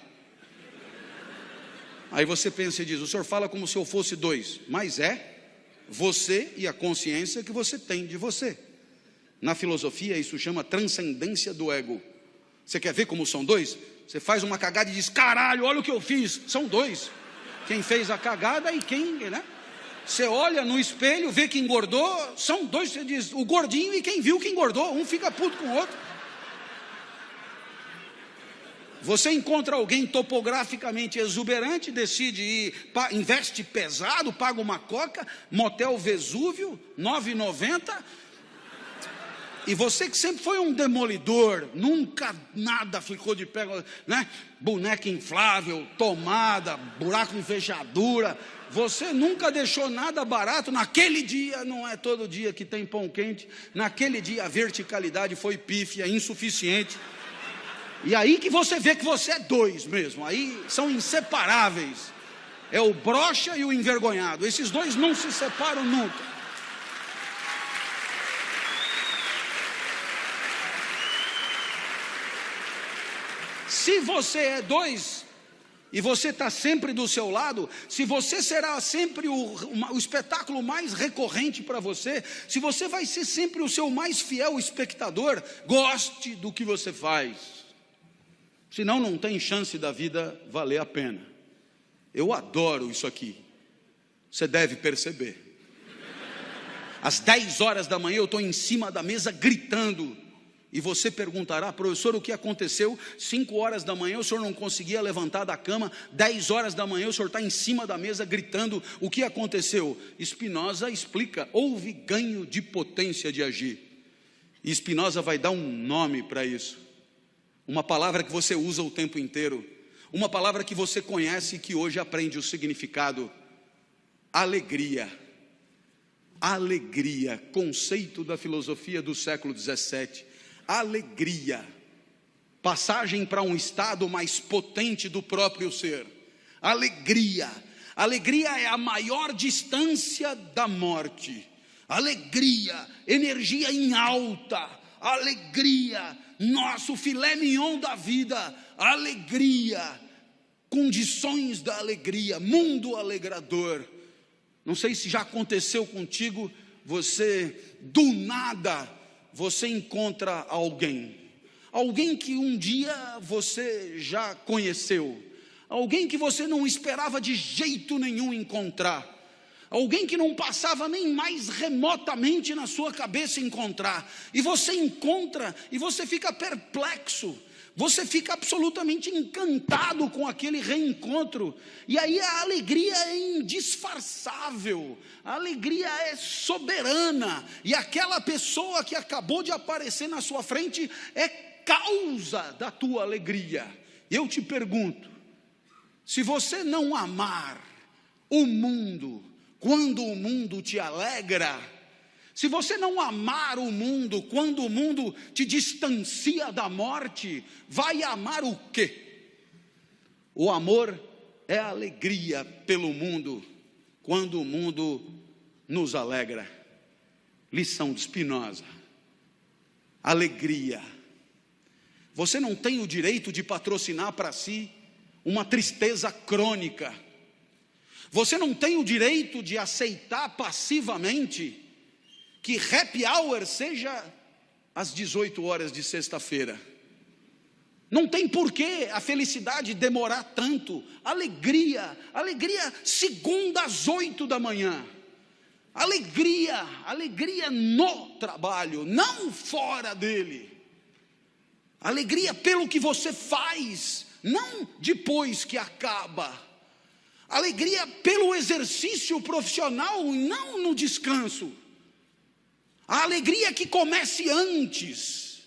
Aí você pensa e diz, o senhor fala como se eu fosse 2, mas é você e a consciência que você tem de você. Na filosofia isso chama transcendência do ego. Você quer ver como são 2? Você faz uma cagada e diz, caralho, olha o que eu fiz. São 2. Quem fez a cagada e quem, né? Você olha no espelho, vê que engordou, são 2, você diz, o gordinho e quem viu que engordou, um fica puto com o outro. Você encontra alguém topograficamente exuberante, decide ir, investe pesado, paga uma coca, motel Vesúvio, R$ 9,90, e você que sempre foi um demolidor, nunca nada ficou de pé, né? Boneca inflável, tomada, buraco em fechadura, você nunca deixou nada barato. Naquele dia, não é todo dia que tem pão quente, naquele dia a verticalidade foi pífia, insuficiente, e aí que você vê que você é 2 mesmo, aí são inseparáveis, é o broxa e o envergonhado, esses 2 não se separam nunca. Se você é 2 e você está sempre do seu lado, se você será sempre o espetáculo mais recorrente para você, se você vai ser sempre o seu mais fiel espectador, goste do que você faz, senão não tem chance da vida valer a pena. Eu adoro isso aqui, você deve perceber. Às 10 horas da manhã eu estou em cima da mesa gritando, E você perguntará: professor, o que aconteceu? 5 horas da manhã o senhor não conseguia levantar da cama, 10 horas da manhã o senhor está em cima da mesa gritando, o que aconteceu? Spinoza explica: houve ganho de potência de agir. E Spinoza vai dar um nome para isso, uma palavra que você usa o tempo inteiro, uma palavra que você conhece e que hoje aprende o significado: alegria. Alegria, conceito da filosofia do século 17. Alegria, passagem para um estado mais potente do próprio ser. Alegria, alegria é a maior distância da morte. Alegria, energia em alta. Alegria, nosso filé mignon da vida. Alegria, condições da alegria, mundo alegrador. Não sei se já aconteceu contigo, você do nada você encontra alguém que um dia você já conheceu, alguém que você não esperava de jeito nenhum encontrar, alguém que não passava nem mais remotamente na sua cabeça encontrar, e você encontra e você fica perplexo, você fica absolutamente encantado com aquele reencontro, e aí a alegria é indisfarçável, a alegria é soberana, e aquela pessoa que acabou de aparecer na sua frente é causa da tua alegria. Eu te pergunto, se você não amar o mundo, quando o mundo te alegra, se você não amar o mundo, quando o mundo te distancia da morte, vai amar o quê? O amor é a alegria pelo mundo, quando o mundo nos alegra. Lição de Spinoza: alegria. Você não tem o direito de patrocinar para si uma tristeza crônica. Você não tem o direito de aceitar passivamente que happy hour seja às 18 horas de sexta-feira. Não tem porquê a felicidade demorar tanto. Alegria segunda às 8 da manhã. Alegria no trabalho, não fora dele. Alegria pelo que você faz, não depois que acaba. Alegria pelo exercício profissional, não no descanso. A alegria que comece antes,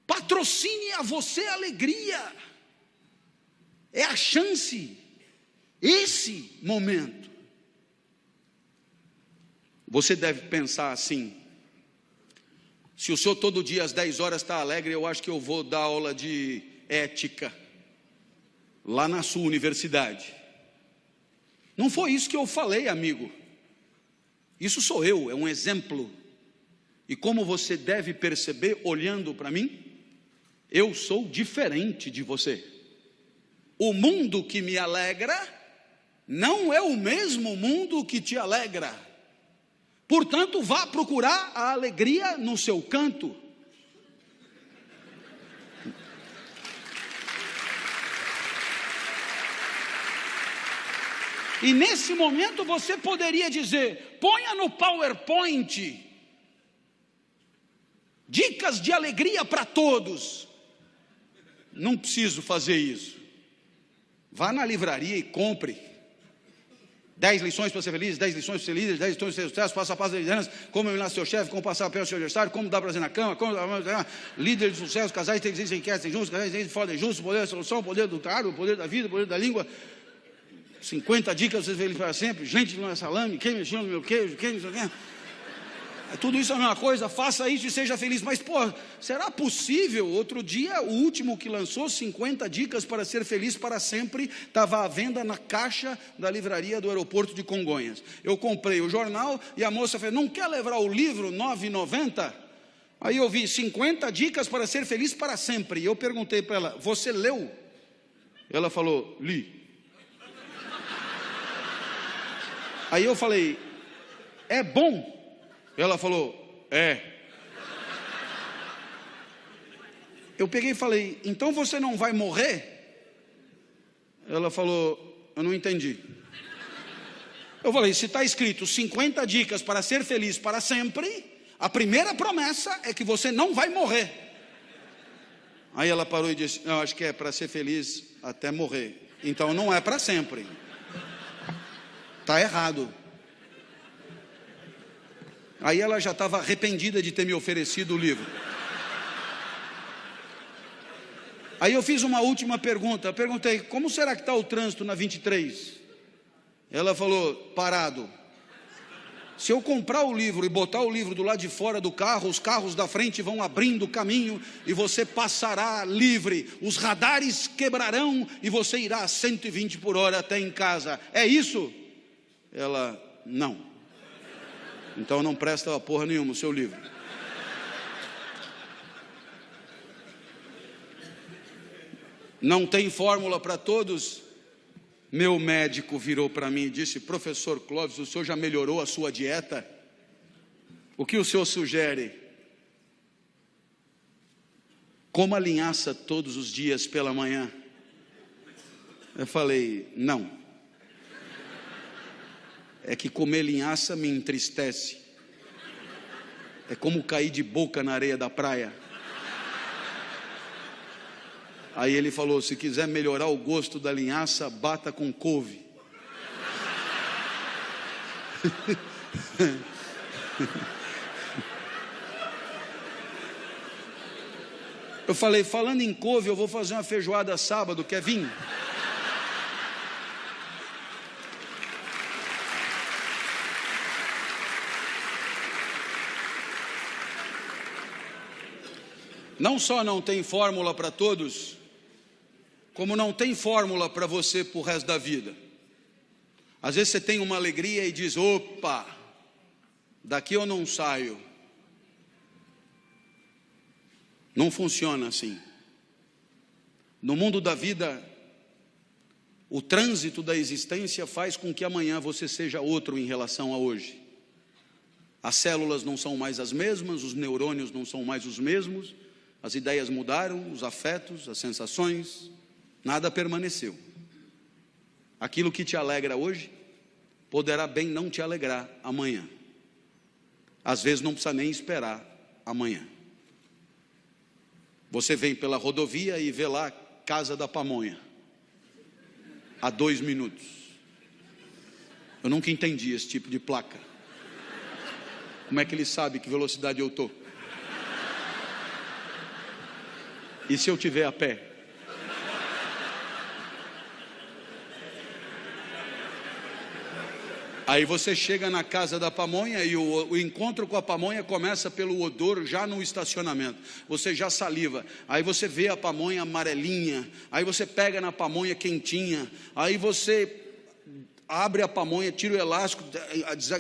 patrocine a você a alegria, é a chance, esse momento. Você deve pensar assim: se o senhor todo dia às 10 horas está alegre, eu acho que eu vou dar aula de ética, lá na sua universidade. Não foi isso que eu falei, amigo, isso sou eu, é um exemplo. E como você deve perceber olhando para mim, eu sou diferente de você. O mundo que me alegra não é o mesmo mundo que te alegra. Portanto, vá procurar a alegria no seu canto. E nesse momento você poderia dizer: ponha no PowerPoint dicas de alegria para todos. Não preciso fazer isso. Vá na livraria e compre 10 lições para ser feliz, 10 lições para ser líder, 10 lições para ser sucesso, passo a passo da liderança, como eliminar seu chefe, como passar pelo seu adversário, como dar prazer na cama, como líder de sucesso, casais inteligentes e inquietos, juntos, casais inteligentes, foda justos, poder da solução, poder do cargo, poder da vida, poder da língua. 50 dicas para ser feliz para sempre. Gente, não é salame, quem mexeu no meu queijo, quem não sei o quê. Tudo isso é a mesma coisa, faça isso e seja feliz. Mas, será possível? Outro dia, o último que lançou 50 dicas para ser feliz para sempre, estava à venda na caixa da livraria do aeroporto de Congonhas. Eu comprei o jornal e a moça falou: não quer levar o livro, R$ 9,90? Aí eu vi 50 dicas para ser feliz para sempre. E eu perguntei para ela: você leu? Ela falou: li. Aí eu falei: é bom? Ela falou: é. Eu peguei e falei: então você não vai morrer? Ela falou: eu não entendi. Eu falei: se está escrito 50 dicas para ser feliz para sempre, a primeira promessa é que você não vai morrer. Aí ela parou e disse: não, acho que é para ser feliz até morrer. Então não é para sempre. Está errado. Aí ela já estava arrependida de ter me oferecido o livro. Aí eu fiz uma última pergunta. Eu perguntei: como será que está o trânsito na 23? Ela falou: parado. Se eu comprar o livro e botar o livro do lado de fora do carro, os carros da frente vão abrindo caminho e você passará livre. Os radares quebrarão e você irá a 120 por hora até em casa. É isso? Ela: não. Então não presta porra nenhuma o seu livro. Não tem fórmula para todos? Meu médico virou para mim e disse: professor Clóvis, o senhor já melhorou a sua dieta? O que o senhor sugere? Coma linhaça todos os dias pela manhã. Eu falei: não. É que comer linhaça me entristece. É como cair de boca na areia da praia. Aí ele falou: se quiser melhorar o gosto da linhaça, bata com couve. Eu falei: falando em couve, eu vou fazer uma feijoada sábado, quer vir? Não só não tem fórmula para todos, como não tem fórmula para você para o resto da vida. Às vezes você tem uma alegria e diz: opa, daqui eu não saio. Não funciona assim. No mundo da vida, o trânsito da existência faz com que amanhã você seja outro em relação a hoje. As células não são mais as mesmas, os neurônios não são mais os mesmos, as ideias mudaram, os afetos, as sensações, nada permaneceu. Aquilo que te alegra hoje poderá bem não te alegrar amanhã. Às vezes não precisa nem esperar amanhã. Você vem pela rodovia e vê lá Casa da Pamonha, a 2 minutos. Eu nunca entendi esse tipo de placa. Como é que ele sabe que velocidade eu estou? E se eu tiver a pé? Aí você chega na Casa da Pamonha e o encontro com a pamonha começa pelo odor já no estacionamento. Você já saliva. Aí você vê a pamonha amarelinha. Aí você pega na pamonha quentinha. Aí você abre a pamonha, tira o elástico,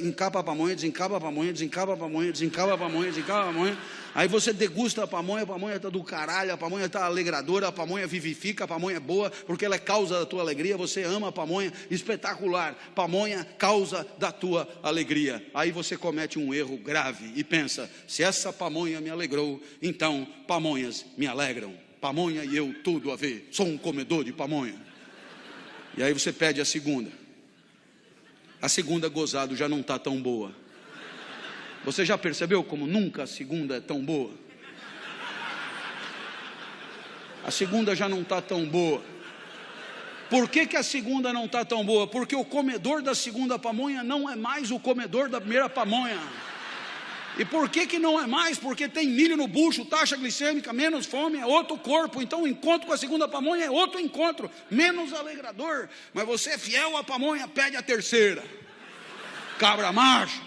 encapa a pamonha, desencapa a pamonha, desencapa a pamonha, desencapa a pamonha, desencapa a pamonha. Aí você degusta a pamonha está do caralho, a pamonha está alegradora, a pamonha vivifica, a pamonha é boa, porque ela é causa da tua alegria, você ama a pamonha, espetacular, pamonha, causa da tua alegria. Aí você comete um erro grave e pensa: se essa pamonha me alegrou, então pamonhas me alegram. Pamonha e eu tudo a ver, sou um comedor de pamonha. E aí você pede a segunda. A segunda gozado já não está tão boa. Você já percebeu como nunca a segunda é tão boa? A segunda já não está tão boa. Por que a segunda não está tão boa? Porque o comedor da segunda pamonha não é mais o comedor da primeira pamonha. E por que não é mais? Porque tem milho no bucho, taxa glicêmica, menos fome, é outro corpo. Então o encontro com a segunda pamonha é outro encontro, menos alegrador. Mas você é fiel à pamonha, pede a terceira. Cabra macho.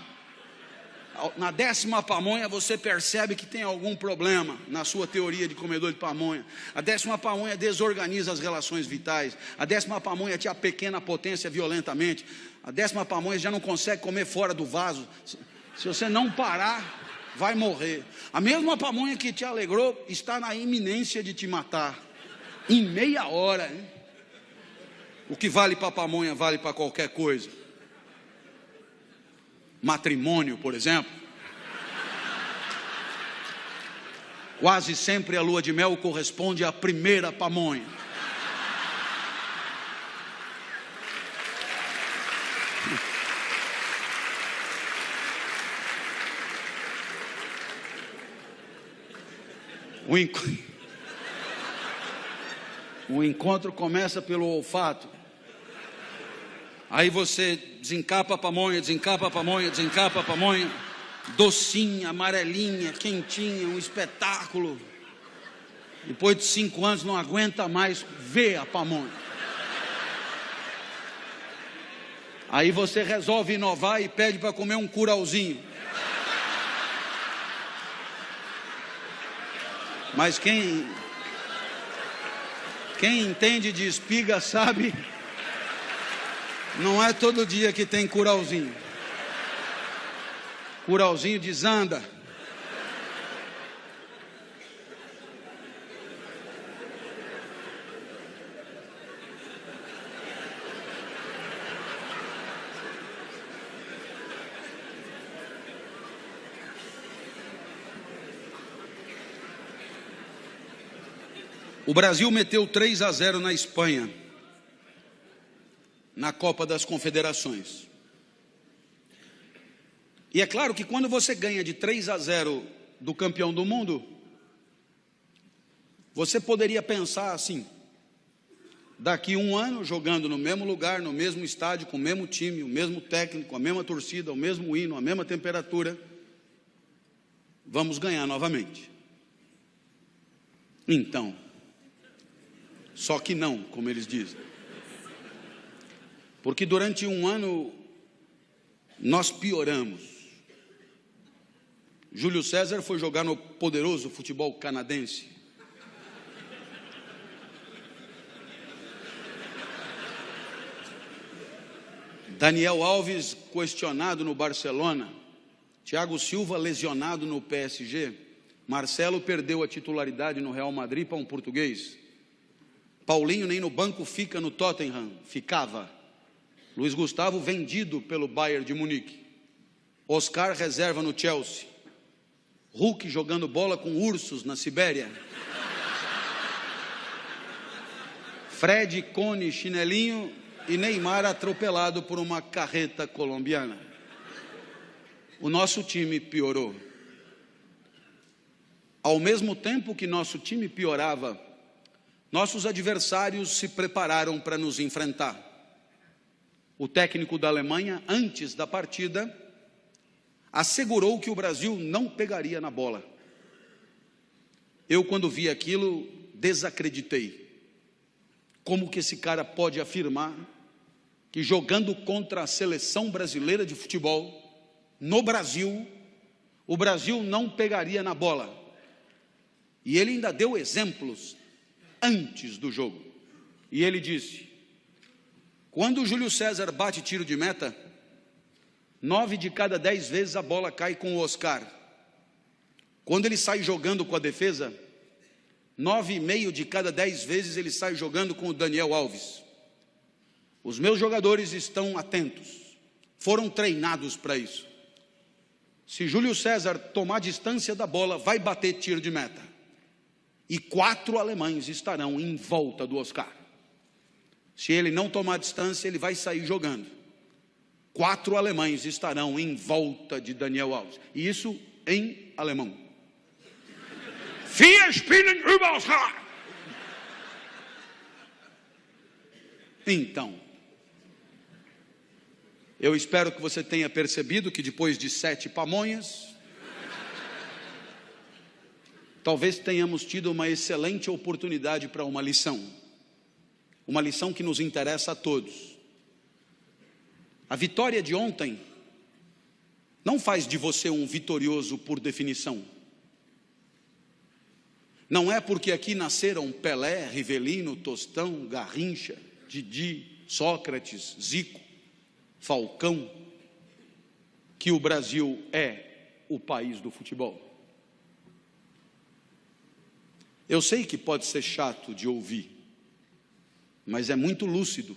Na 10ª pamonha você percebe que tem algum problema na sua teoria de comedor de pamonha. A 10ª pamonha desorganiza as relações vitais. A 10ª pamonha te apequena a potência violentamente. A 10ª pamonha já não consegue comer fora do vaso. Se você não parar, vai morrer. A mesma pamonha que te alegrou está na iminência de te matar. Em meia hora, hein? O que vale para a pamonha vale para qualquer coisa. Matrimônio, por exemplo. Quase sempre a lua de mel corresponde à primeira pamonha. O encontro começa pelo olfato. Aí você desencapa a pamonha, desencapa a pamonha, desencapa a pamonha. Docinha, amarelinha, quentinha, um espetáculo. Depois de 5 anos não aguenta mais ver a pamonha. Aí você resolve inovar e pede para comer um curauzinho. Mas quem entende de espiga sabe, não é todo dia que tem curauzinho. Curauzinho desanda. O Brasil meteu 3-0 na Espanha, na Copa das Confederações. E é claro que quando você ganha de 3-0 do campeão do mundo, você poderia pensar assim: daqui 1 ano, jogando no mesmo lugar, no mesmo estádio, com o mesmo time, o mesmo técnico, a mesma torcida, o mesmo hino, a mesma temperatura, vamos ganhar novamente. Então, só que não, como eles dizem. Porque durante 1 ano nós pioramos. Júlio César foi jogar no poderoso futebol canadense. Daniel Alves questionado no Barcelona. Thiago Silva lesionado no PSG. Marcelo perdeu a titularidade no Real Madrid para um português. Paulinho nem no banco fica no Tottenham, ficava. Luiz Gustavo vendido pelo Bayern de Munique. Oscar reserva no Chelsea. Hulk jogando bola com ursos na Sibéria. Fred, Cone, chinelinho e Neymar atropelado por uma carreta colombiana. O nosso time piorou. Ao mesmo tempo que nosso time piorava, nossos adversários se prepararam para nos enfrentar. O técnico da Alemanha, antes da partida, assegurou que o Brasil não pegaria na bola. Eu, quando vi aquilo, desacreditei. Como que esse cara pode afirmar que jogando contra a seleção brasileira de futebol, no Brasil, o Brasil não pegaria na bola? E ele ainda deu exemplos antes do jogo. E ele disse: quando o Júlio César bate tiro de meta, 9 de cada 10 vezes a bola cai com o Oscar. Quando ele sai jogando com a defesa, 9,5 de cada 10 vezes ele sai jogando com o Daniel Alves. Os meus jogadores estão atentos, foram treinados para isso. Se Júlio César tomar distância da bola, vai bater tiro de meta. E 4 alemães estarão em volta do Oscar. Se ele não tomar distância, ele vai sair jogando. 4 alemães estarão em volta de Daniel Alves. E isso em alemão. Vier spielen über Oscar. Então, eu espero que você tenha percebido que depois de 7 pamonhas, talvez tenhamos tido uma excelente oportunidade para uma lição que nos interessa a todos. A vitória de ontem não faz de você um vitorioso por definição. Não é porque aqui nasceram Pelé, Rivelino, Tostão, Garrincha, Didi, Sócrates, Zico, Falcão, que o Brasil é o país do futebol. Eu sei que pode ser chato de ouvir, mas é muito lúcido.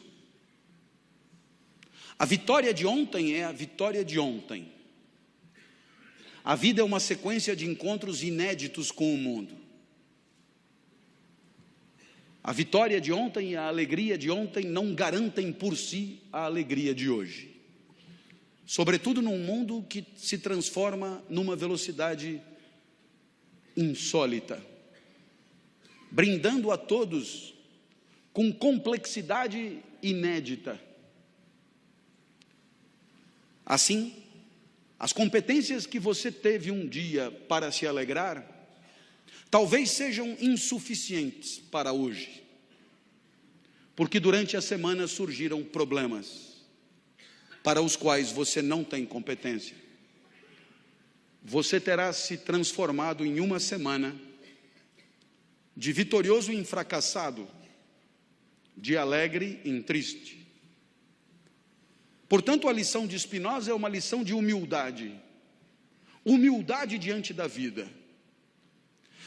A vitória de ontem é a vitória de ontem. A vida é uma sequência de encontros inéditos com o mundo. A vitória de ontem e a alegria de ontem não garantem por si a alegria de hoje. Sobretudo num mundo que se transforma numa velocidade insólita. Brindando a todos com complexidade inédita. Assim, as competências que você teve um dia para se alegrar, talvez sejam insuficientes para hoje, porque durante a semana surgiram problemas para os quais você não tem competência. Você terá se transformado em uma semana de vitorioso em fracassado, de alegre em triste. Portanto, a lição de Spinoza é uma lição de humildade. Humildade diante da vida.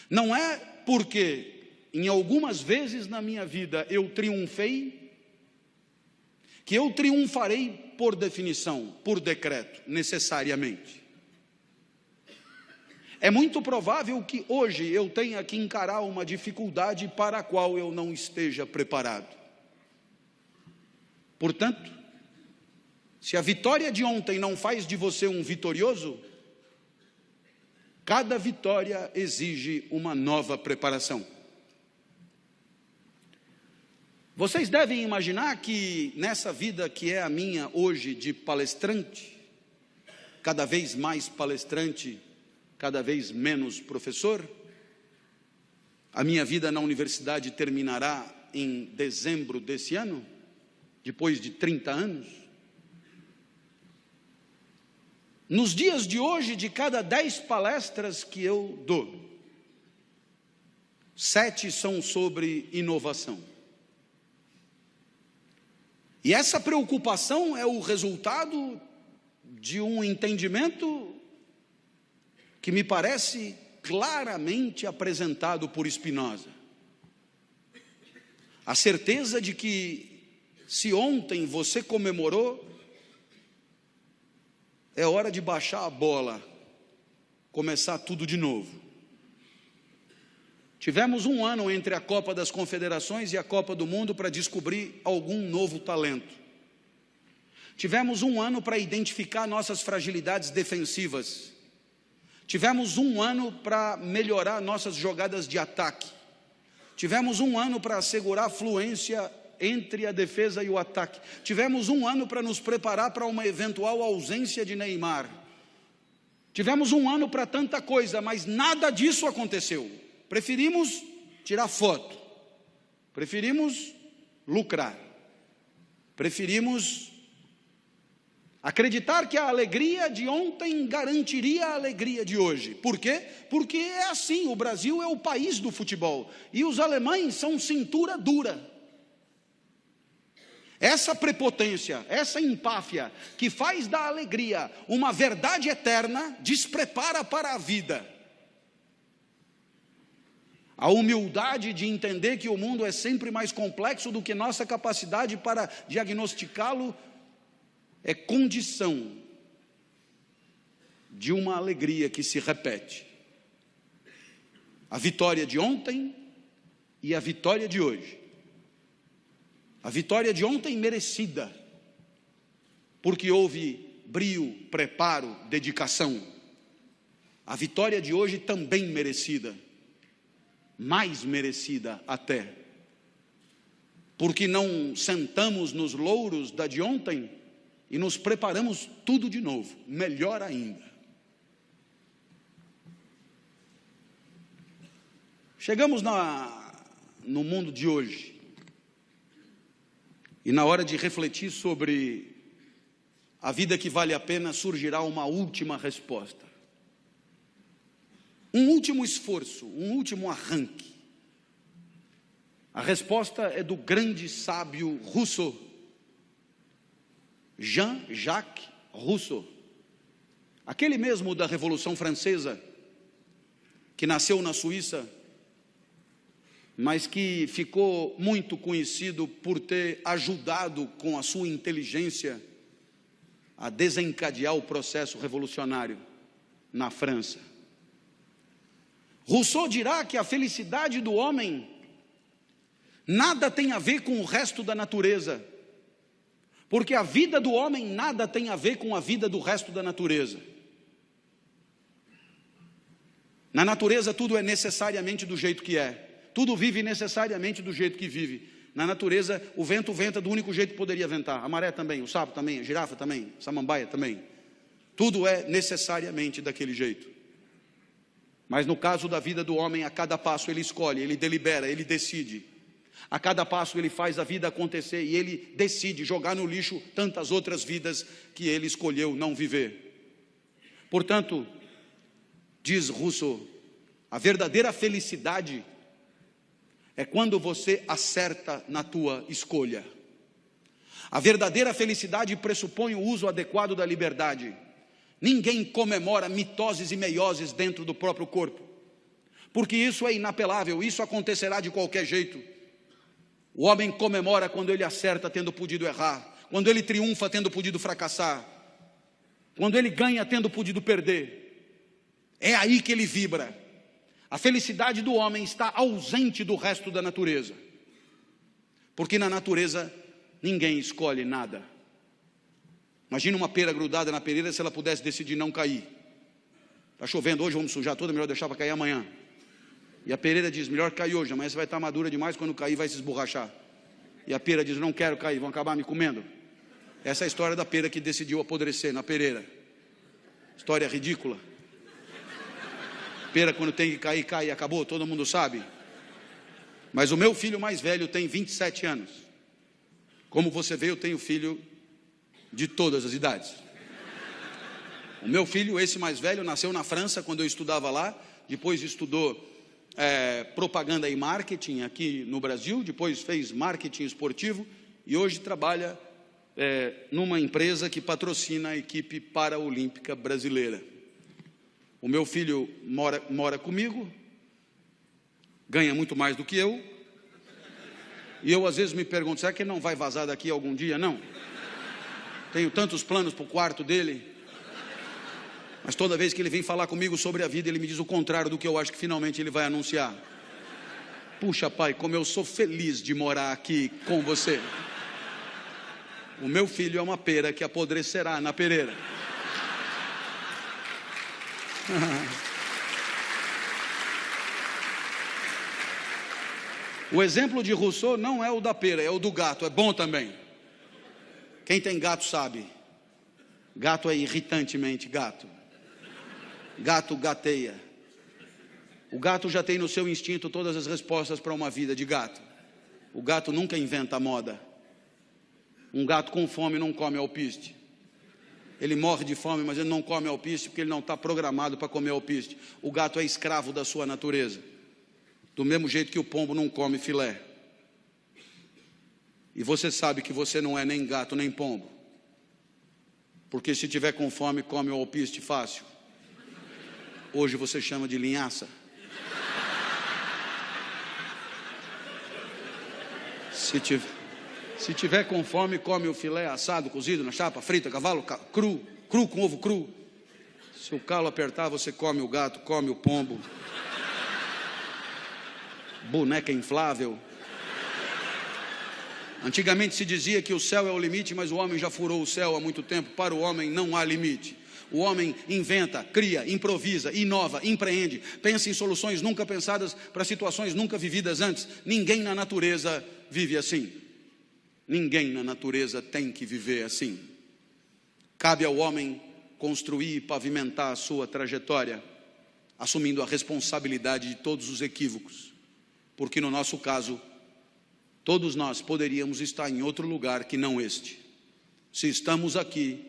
Não é porque em algumas vezes na minha vida eu triunfei, que eu triunfarei por definição, por decreto, necessariamente. É muito provável que hoje eu tenha que encarar uma dificuldade para a qual eu não esteja preparado. Portanto, se a vitória de ontem não faz de você um vitorioso, cada vitória exige uma nova preparação. Vocês devem imaginar que nessa vida que é a minha hoje de palestrante, cada vez mais palestrante, cada vez menos professor, a minha vida na universidade terminará em dezembro desse ano, depois de 30 anos. Nos dias de hoje, de cada 10 palestras que eu dou, 7 são sobre inovação. E essa preocupação é o resultado de um entendimento que me parece claramente apresentado por Spinoza. A certeza de que, se ontem você comemorou, é hora de baixar a bola, começar tudo de novo. Tivemos um ano entre a Copa das Confederações e a Copa do Mundo para descobrir algum novo talento. Tivemos um ano para identificar nossas fragilidades defensivas. Tivemos um ano para melhorar nossas jogadas de ataque. Tivemos um ano para assegurar fluência entre a defesa e o ataque. Tivemos um ano para nos preparar para uma eventual ausência de Neymar. Tivemos um ano para tanta coisa, mas nada disso aconteceu. Preferimos tirar foto, preferimos lucrar, preferimos acreditar que a alegria de ontem garantiria a alegria de hoje. Por quê? Porque é assim, o Brasil é o país do futebol, e os alemães são cintura dura. Essa prepotência, essa empáfia, que faz da alegria uma verdade eterna, desprepara para a vida. A humildade de entender que o mundo é sempre mais complexo do que nossa capacidade para diagnosticá-lo é condição de uma alegria que se repete. A vitória de ontem e a vitória de hoje. A vitória de ontem merecida, porque houve brio, preparo, dedicação. A vitória de hoje também merecida, mais merecida até, porque não sentamos nos louros da de ontem e nos preparamos tudo de novo, melhor ainda. Chegamos no mundo de hoje, e na hora de refletir sobre a vida que vale a pena, surgirá uma última resposta. Um último esforço, um último arranque. A resposta é do grande sábio Rousseau, Jean-Jacques Rousseau, aquele mesmo da Revolução Francesa, que nasceu na Suíça, mas que ficou muito conhecido por ter ajudado com a sua inteligência a desencadear o processo revolucionário na França. Rousseau dirá que a felicidade do homem nada tem a ver com o resto da natureza, porque a vida do homem nada tem a ver com a vida do resto da natureza. Na natureza tudo é necessariamente do jeito que é, tudo vive necessariamente do jeito que vive. Na natureza, o vento venta do único jeito que poderia ventar. A maré também, o sapo também, a girafa também, a samambaia também. Tudo é necessariamente daquele jeito. Mas no caso da vida do homem, a cada passo ele escolhe, ele delibera, ele decide. A cada passo ele faz a vida acontecer e ele decide jogar no lixo tantas outras vidas que ele escolheu não viver. Portanto, diz Rousseau, a verdadeira felicidade é quando você acerta na tua escolha. A verdadeira felicidade pressupõe o uso adequado da liberdade. Ninguém comemora mitoses e meioses dentro do próprio corpo, porque isso é inapelável, isso acontecerá de qualquer jeito. O homem comemora quando ele acerta tendo podido errar, quando ele triunfa tendo podido fracassar, quando ele ganha tendo podido perder. É aí que ele vibra. A felicidade do homem está ausente do resto da natureza, porque na natureza ninguém escolhe nada. Imagina uma pera grudada na pereira, se ela pudesse decidir não cair. Está chovendo hoje, vamos sujar toda, melhor deixar para cair amanhã. E a pereira diz, melhor cair hoje, amanhã você vai estar madura demais, quando cair vai se esborrachar. E a pera diz, não quero cair, vão acabar me comendo. Essa é a história da pera que decidiu apodrecer na pereira. História ridícula. Pera quando tem que cair, cai e acabou, todo mundo sabe. Mas o meu filho mais velho tem 27 anos. Como você vê, eu tenho filho de todas as idades. O meu filho, esse mais velho, nasceu na França quando eu estudava lá, depois estudou propaganda e marketing aqui no Brasil, depois fez marketing esportivo e hoje trabalha numa empresa que patrocina a equipe paraolímpica brasileira. O meu filho mora comigo, ganha muito mais do que eu, e eu às vezes me pergunto, será que ele não vai vazar daqui algum dia? Não. Tenho tantos planos para o quarto dele, mas toda vez que ele vem falar comigo sobre a vida, ele me diz o contrário do que eu acho que finalmente ele vai anunciar. Puxa, pai, como eu sou feliz de morar aqui com você. O meu filho é uma pera que apodrecerá na pereira. O exemplo de Rousseau não é o da pera, é o do gato, é bom também. Quem tem gato sabe. Gato é irritantemente gato. Gato gateia. O gato já tem no seu instinto todas as respostas para uma vida de gato. O gato nunca inventa moda. Um gato com fome não come alpiste. Ele morre de fome, mas ele não come alpiste porque ele não está programado para comer alpiste. O gato é escravo da sua natureza. Do mesmo jeito que o pombo não come filé. E você sabe que você não é nem gato nem pombo. Porque se tiver com fome, come o alpiste fácil. Hoje você chama de linhaça. Se tiver com fome, come o filé assado, cozido na chapa, frita, cavalo, cru com ovo cru. Se o calo apertar, você come o gato, come o pombo. Boneca inflável. Antigamente se dizia que o céu é o limite, mas o homem já furou o céu há muito tempo. Para o homem não há limite. O homem inventa, cria, improvisa, inova, empreende, pensa em soluções nunca pensadas para situações nunca vividas antes. Ninguém na natureza vive assim. Ninguém na natureza tem que viver assim. Cabe ao homem construir e pavimentar a sua trajetória, assumindo a responsabilidade de todos os equívocos. Porque no nosso caso, todos nós poderíamos estar em outro lugar que não este. Se estamos aqui,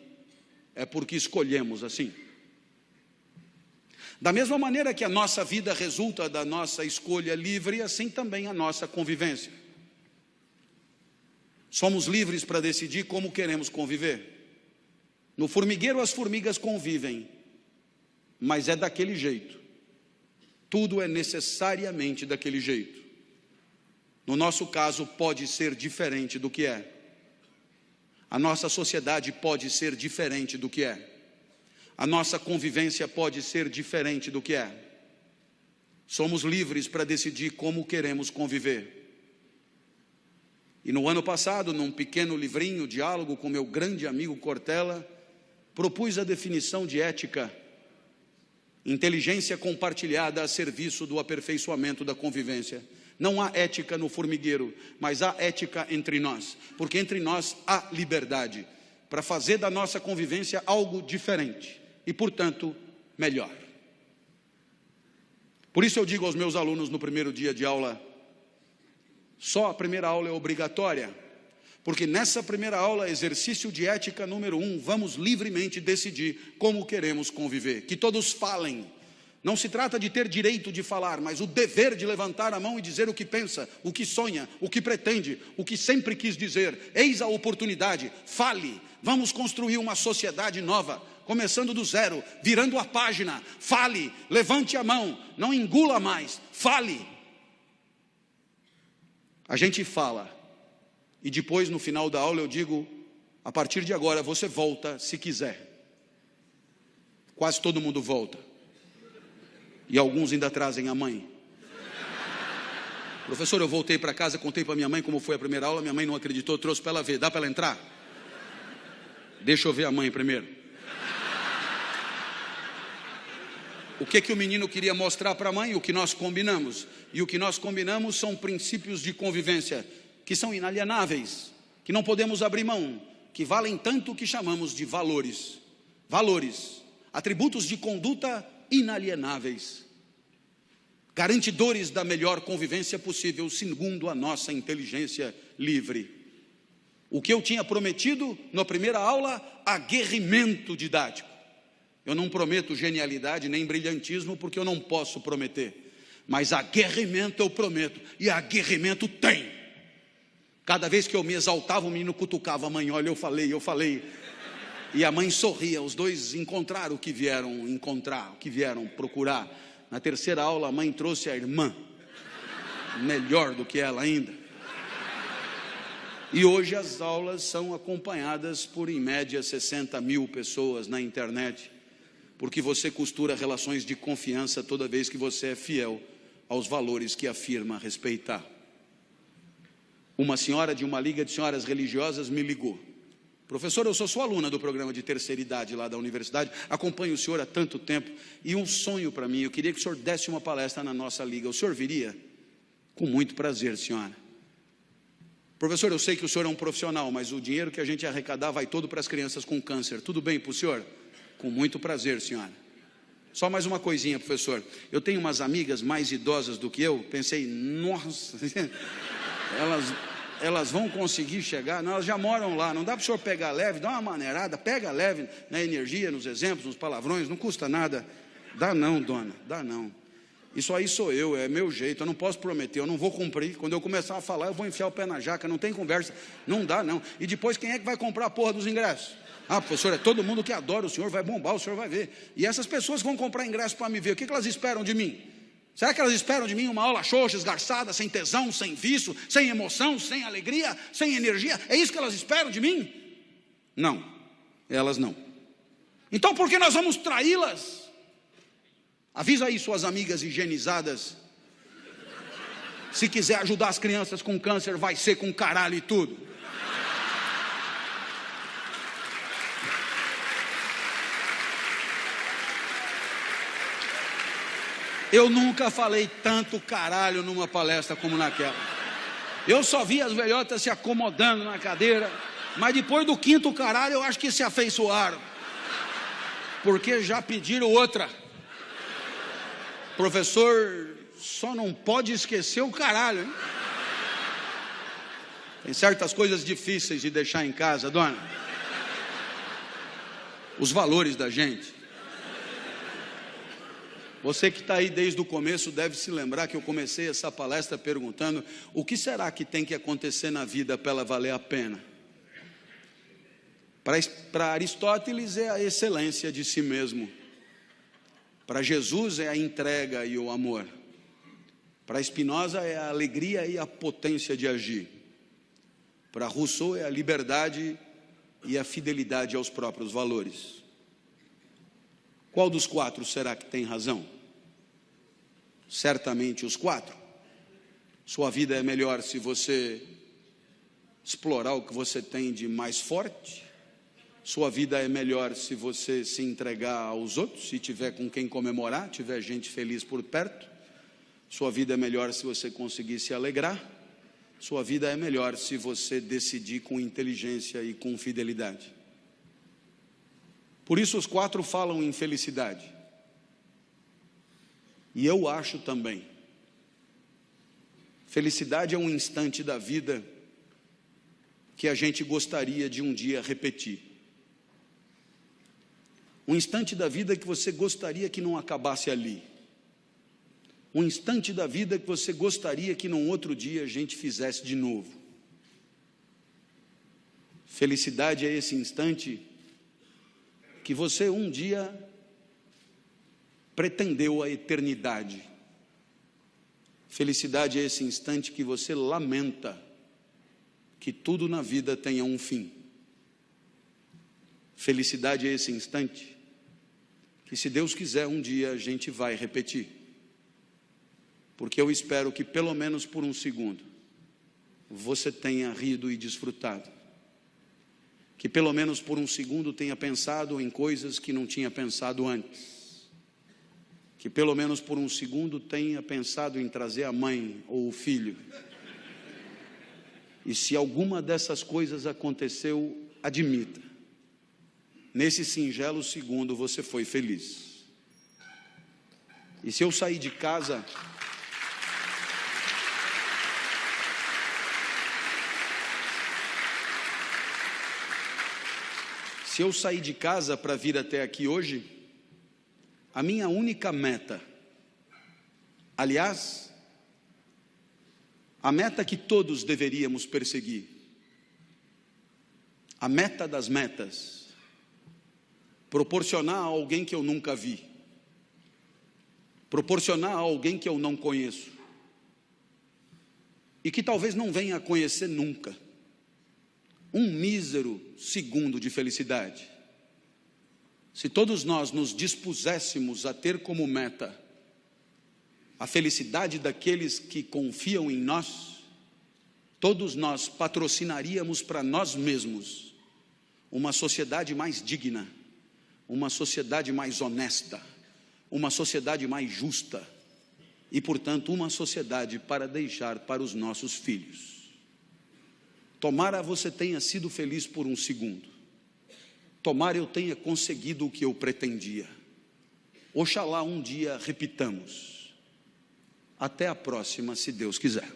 é porque escolhemos assim. Da mesma maneira que a nossa vida resulta da nossa escolha livre, assim também a nossa convivência. Somos livres para decidir como queremos conviver. No formigueiro as formigas convivem, mas é daquele jeito. Tudo é necessariamente daquele jeito. No nosso caso, pode ser diferente do que é. A nossa sociedade pode ser diferente do que é. A nossa convivência pode ser diferente do que é. Somos livres para decidir como queremos conviver. E no ano passado, num pequeno livrinho, diálogo com meu grande amigo Cortella, propus a definição de ética. Inteligência compartilhada a serviço do aperfeiçoamento da convivência. Não há ética no formigueiro, mas há ética entre nós, porque entre nós há liberdade para fazer da nossa convivência algo diferente e, portanto, melhor. Por isso eu digo aos meus alunos no primeiro dia de aula, só a primeira aula é obrigatória, porque nessa primeira aula, exercício de ética número 1, vamos livremente decidir como queremos conviver. Que todos falem. Não se trata de ter direito de falar, mas o dever de levantar a mão e dizer o que pensa, o que sonha, o que pretende, o que sempre quis dizer. Eis a oportunidade, fale. Vamos construir uma sociedade nova, começando do zero, virando a página. Fale, levante a mão, não engula mais, fale. A gente fala, e depois no final da aula eu digo, a partir de agora você volta se quiser. Quase todo mundo volta. E alguns ainda trazem a mãe. Professor, eu voltei para casa, contei para minha mãe como foi a primeira aula, minha mãe não acreditou, trouxe para ela ver, dá para ela entrar? Deixa eu ver a mãe primeiro. O que o menino queria mostrar para a mãe? O que nós combinamos. E o que nós combinamos são princípios de convivência, que são inalienáveis, que não podemos abrir mão, que valem tanto que chamamos de valores. Valores, atributos de conduta inalienáveis, garantidores da melhor convivência possível, segundo a nossa inteligência livre. O que eu tinha prometido na primeira aula, aguerrimento didático. Eu não prometo genialidade nem brilhantismo, porque eu não posso prometer, mas aguerrimento eu prometo, e aguerrimento tem. Cada vez que eu me exaltava, o menino cutucava a mãe, olha, eu falei, e a mãe sorria. Os dois encontraram o que vieram encontrar, o que vieram procurar. Na terceira aula a mãe trouxe a irmã, melhor do que ela ainda. E hoje as aulas são acompanhadas por em média 60 mil pessoas na internet, porque você costura relações de confiança toda vez que você é fiel aos valores que afirma respeitar. Uma senhora de uma liga de senhoras religiosas me ligou. Professor, eu sou sua aluna do programa de terceira idade lá da universidade, acompanho o senhor há tanto tempo, e um sonho para mim, eu queria que o senhor desse uma palestra na nossa liga. O senhor viria? Com muito prazer, senhora. Professor, eu sei que o senhor é um profissional, mas o dinheiro que a gente arrecadar vai todo para as crianças com câncer. Tudo bem para o senhor? Com muito prazer, senhora. Só mais uma coisinha, professor. Eu tenho umas amigas mais idosas do que eu, pensei, nossa, elas vão conseguir chegar? Não, elas já moram lá, não dá para o senhor pegar leve, dá uma maneirada, pega leve na energia, nos exemplos, nos palavrões, não custa nada. Dá não, dona, dá não. Isso aí sou eu, é meu jeito, eu não posso prometer, eu não vou cumprir. Quando eu começar a falar, eu vou enfiar o pé na jaca, não tem conversa, não dá não. E depois quem é que vai comprar a porra dos ingressos? Ah, professor, é todo mundo que adora o senhor, vai bombar, o senhor vai ver. E essas pessoas vão comprar ingresso para me ver, o que elas esperam de mim? Será que elas esperam de mim uma aula xoxa, esgarçada, sem tesão, sem vício, sem emoção, sem alegria, sem energia? É isso que elas esperam de mim? Não, elas não. Então por que nós vamos traí-las? Avisa aí suas amigas higienizadas. Se quiser ajudar as crianças com câncer, vai ser com caralho e tudo. Eu nunca falei tanto caralho numa palestra como naquela. Eu só vi as velhotas se acomodando na cadeira, mas depois do quinto caralho eu acho que se afeiçoaram, porque já pediram outra. Professor, só não pode esquecer o caralho, hein? Tem certas coisas difíceis de deixar em casa, dona. Os valores da gente. Você que está aí desde o começo deve se lembrar que eu comecei essa palestra perguntando: o que será que tem que acontecer na vida para ela valer a pena? Para Aristóteles é a excelência de si mesmo. Para Jesus é a entrega e o amor. Para Spinoza é a alegria e a potência de agir. Para Rousseau é a liberdade e a fidelidade aos próprios valores. Qual dos quatro será que tem razão? Certamente os quatro. Sua vida é melhor se você explorar o que você tem de mais forte. Sua vida é melhor se você se entregar aos outros, se tiver com quem comemorar, tiver gente feliz por perto. Sua vida é melhor se você conseguir se alegrar. Sua vida é melhor se você decidir com inteligência e com fidelidade. Por isso os 4 falam em felicidade. E eu acho também, felicidade é um instante da vida que a gente gostaria de um dia repetir. Um instante da vida que você gostaria que não acabasse ali. Um instante da vida que você gostaria que num outro dia a gente fizesse de novo. Felicidade é esse instante que você um dia pretendeu a eternidade. Felicidade é esse instante que você lamenta que tudo na vida tenha um fim. Felicidade é esse instante que, se Deus quiser, um dia a gente vai repetir. Porque eu espero que pelo menos por um segundo você tenha rido e desfrutado. Que pelo menos por um segundo tenha pensado em coisas que não tinha pensado antes. Que pelo menos por um segundo tenha pensado em trazer a mãe ou o filho. E se alguma dessas coisas aconteceu, admita. Nesse singelo segundo você foi feliz. E se eu sair de casa... Se eu sair de casa para vir até aqui hoje, a minha única meta, aliás, a meta que todos deveríamos perseguir, a meta das metas, proporcionar a alguém que eu nunca vi, proporcionar a alguém que eu não conheço, e que talvez não venha a conhecer nunca, um mísero segundo de felicidade. Se todos nós nos dispuséssemos a ter como meta a felicidade daqueles que confiam em nós, todos nós patrocinaríamos para nós mesmos uma sociedade mais digna, uma sociedade mais honesta, uma sociedade mais justa e, portanto, uma sociedade para deixar para os nossos filhos. Tomara você tenha sido feliz por um segundo. Tomara eu tenha conseguido o que eu pretendia. Oxalá um dia repitamos. Até a próxima, se Deus quiser.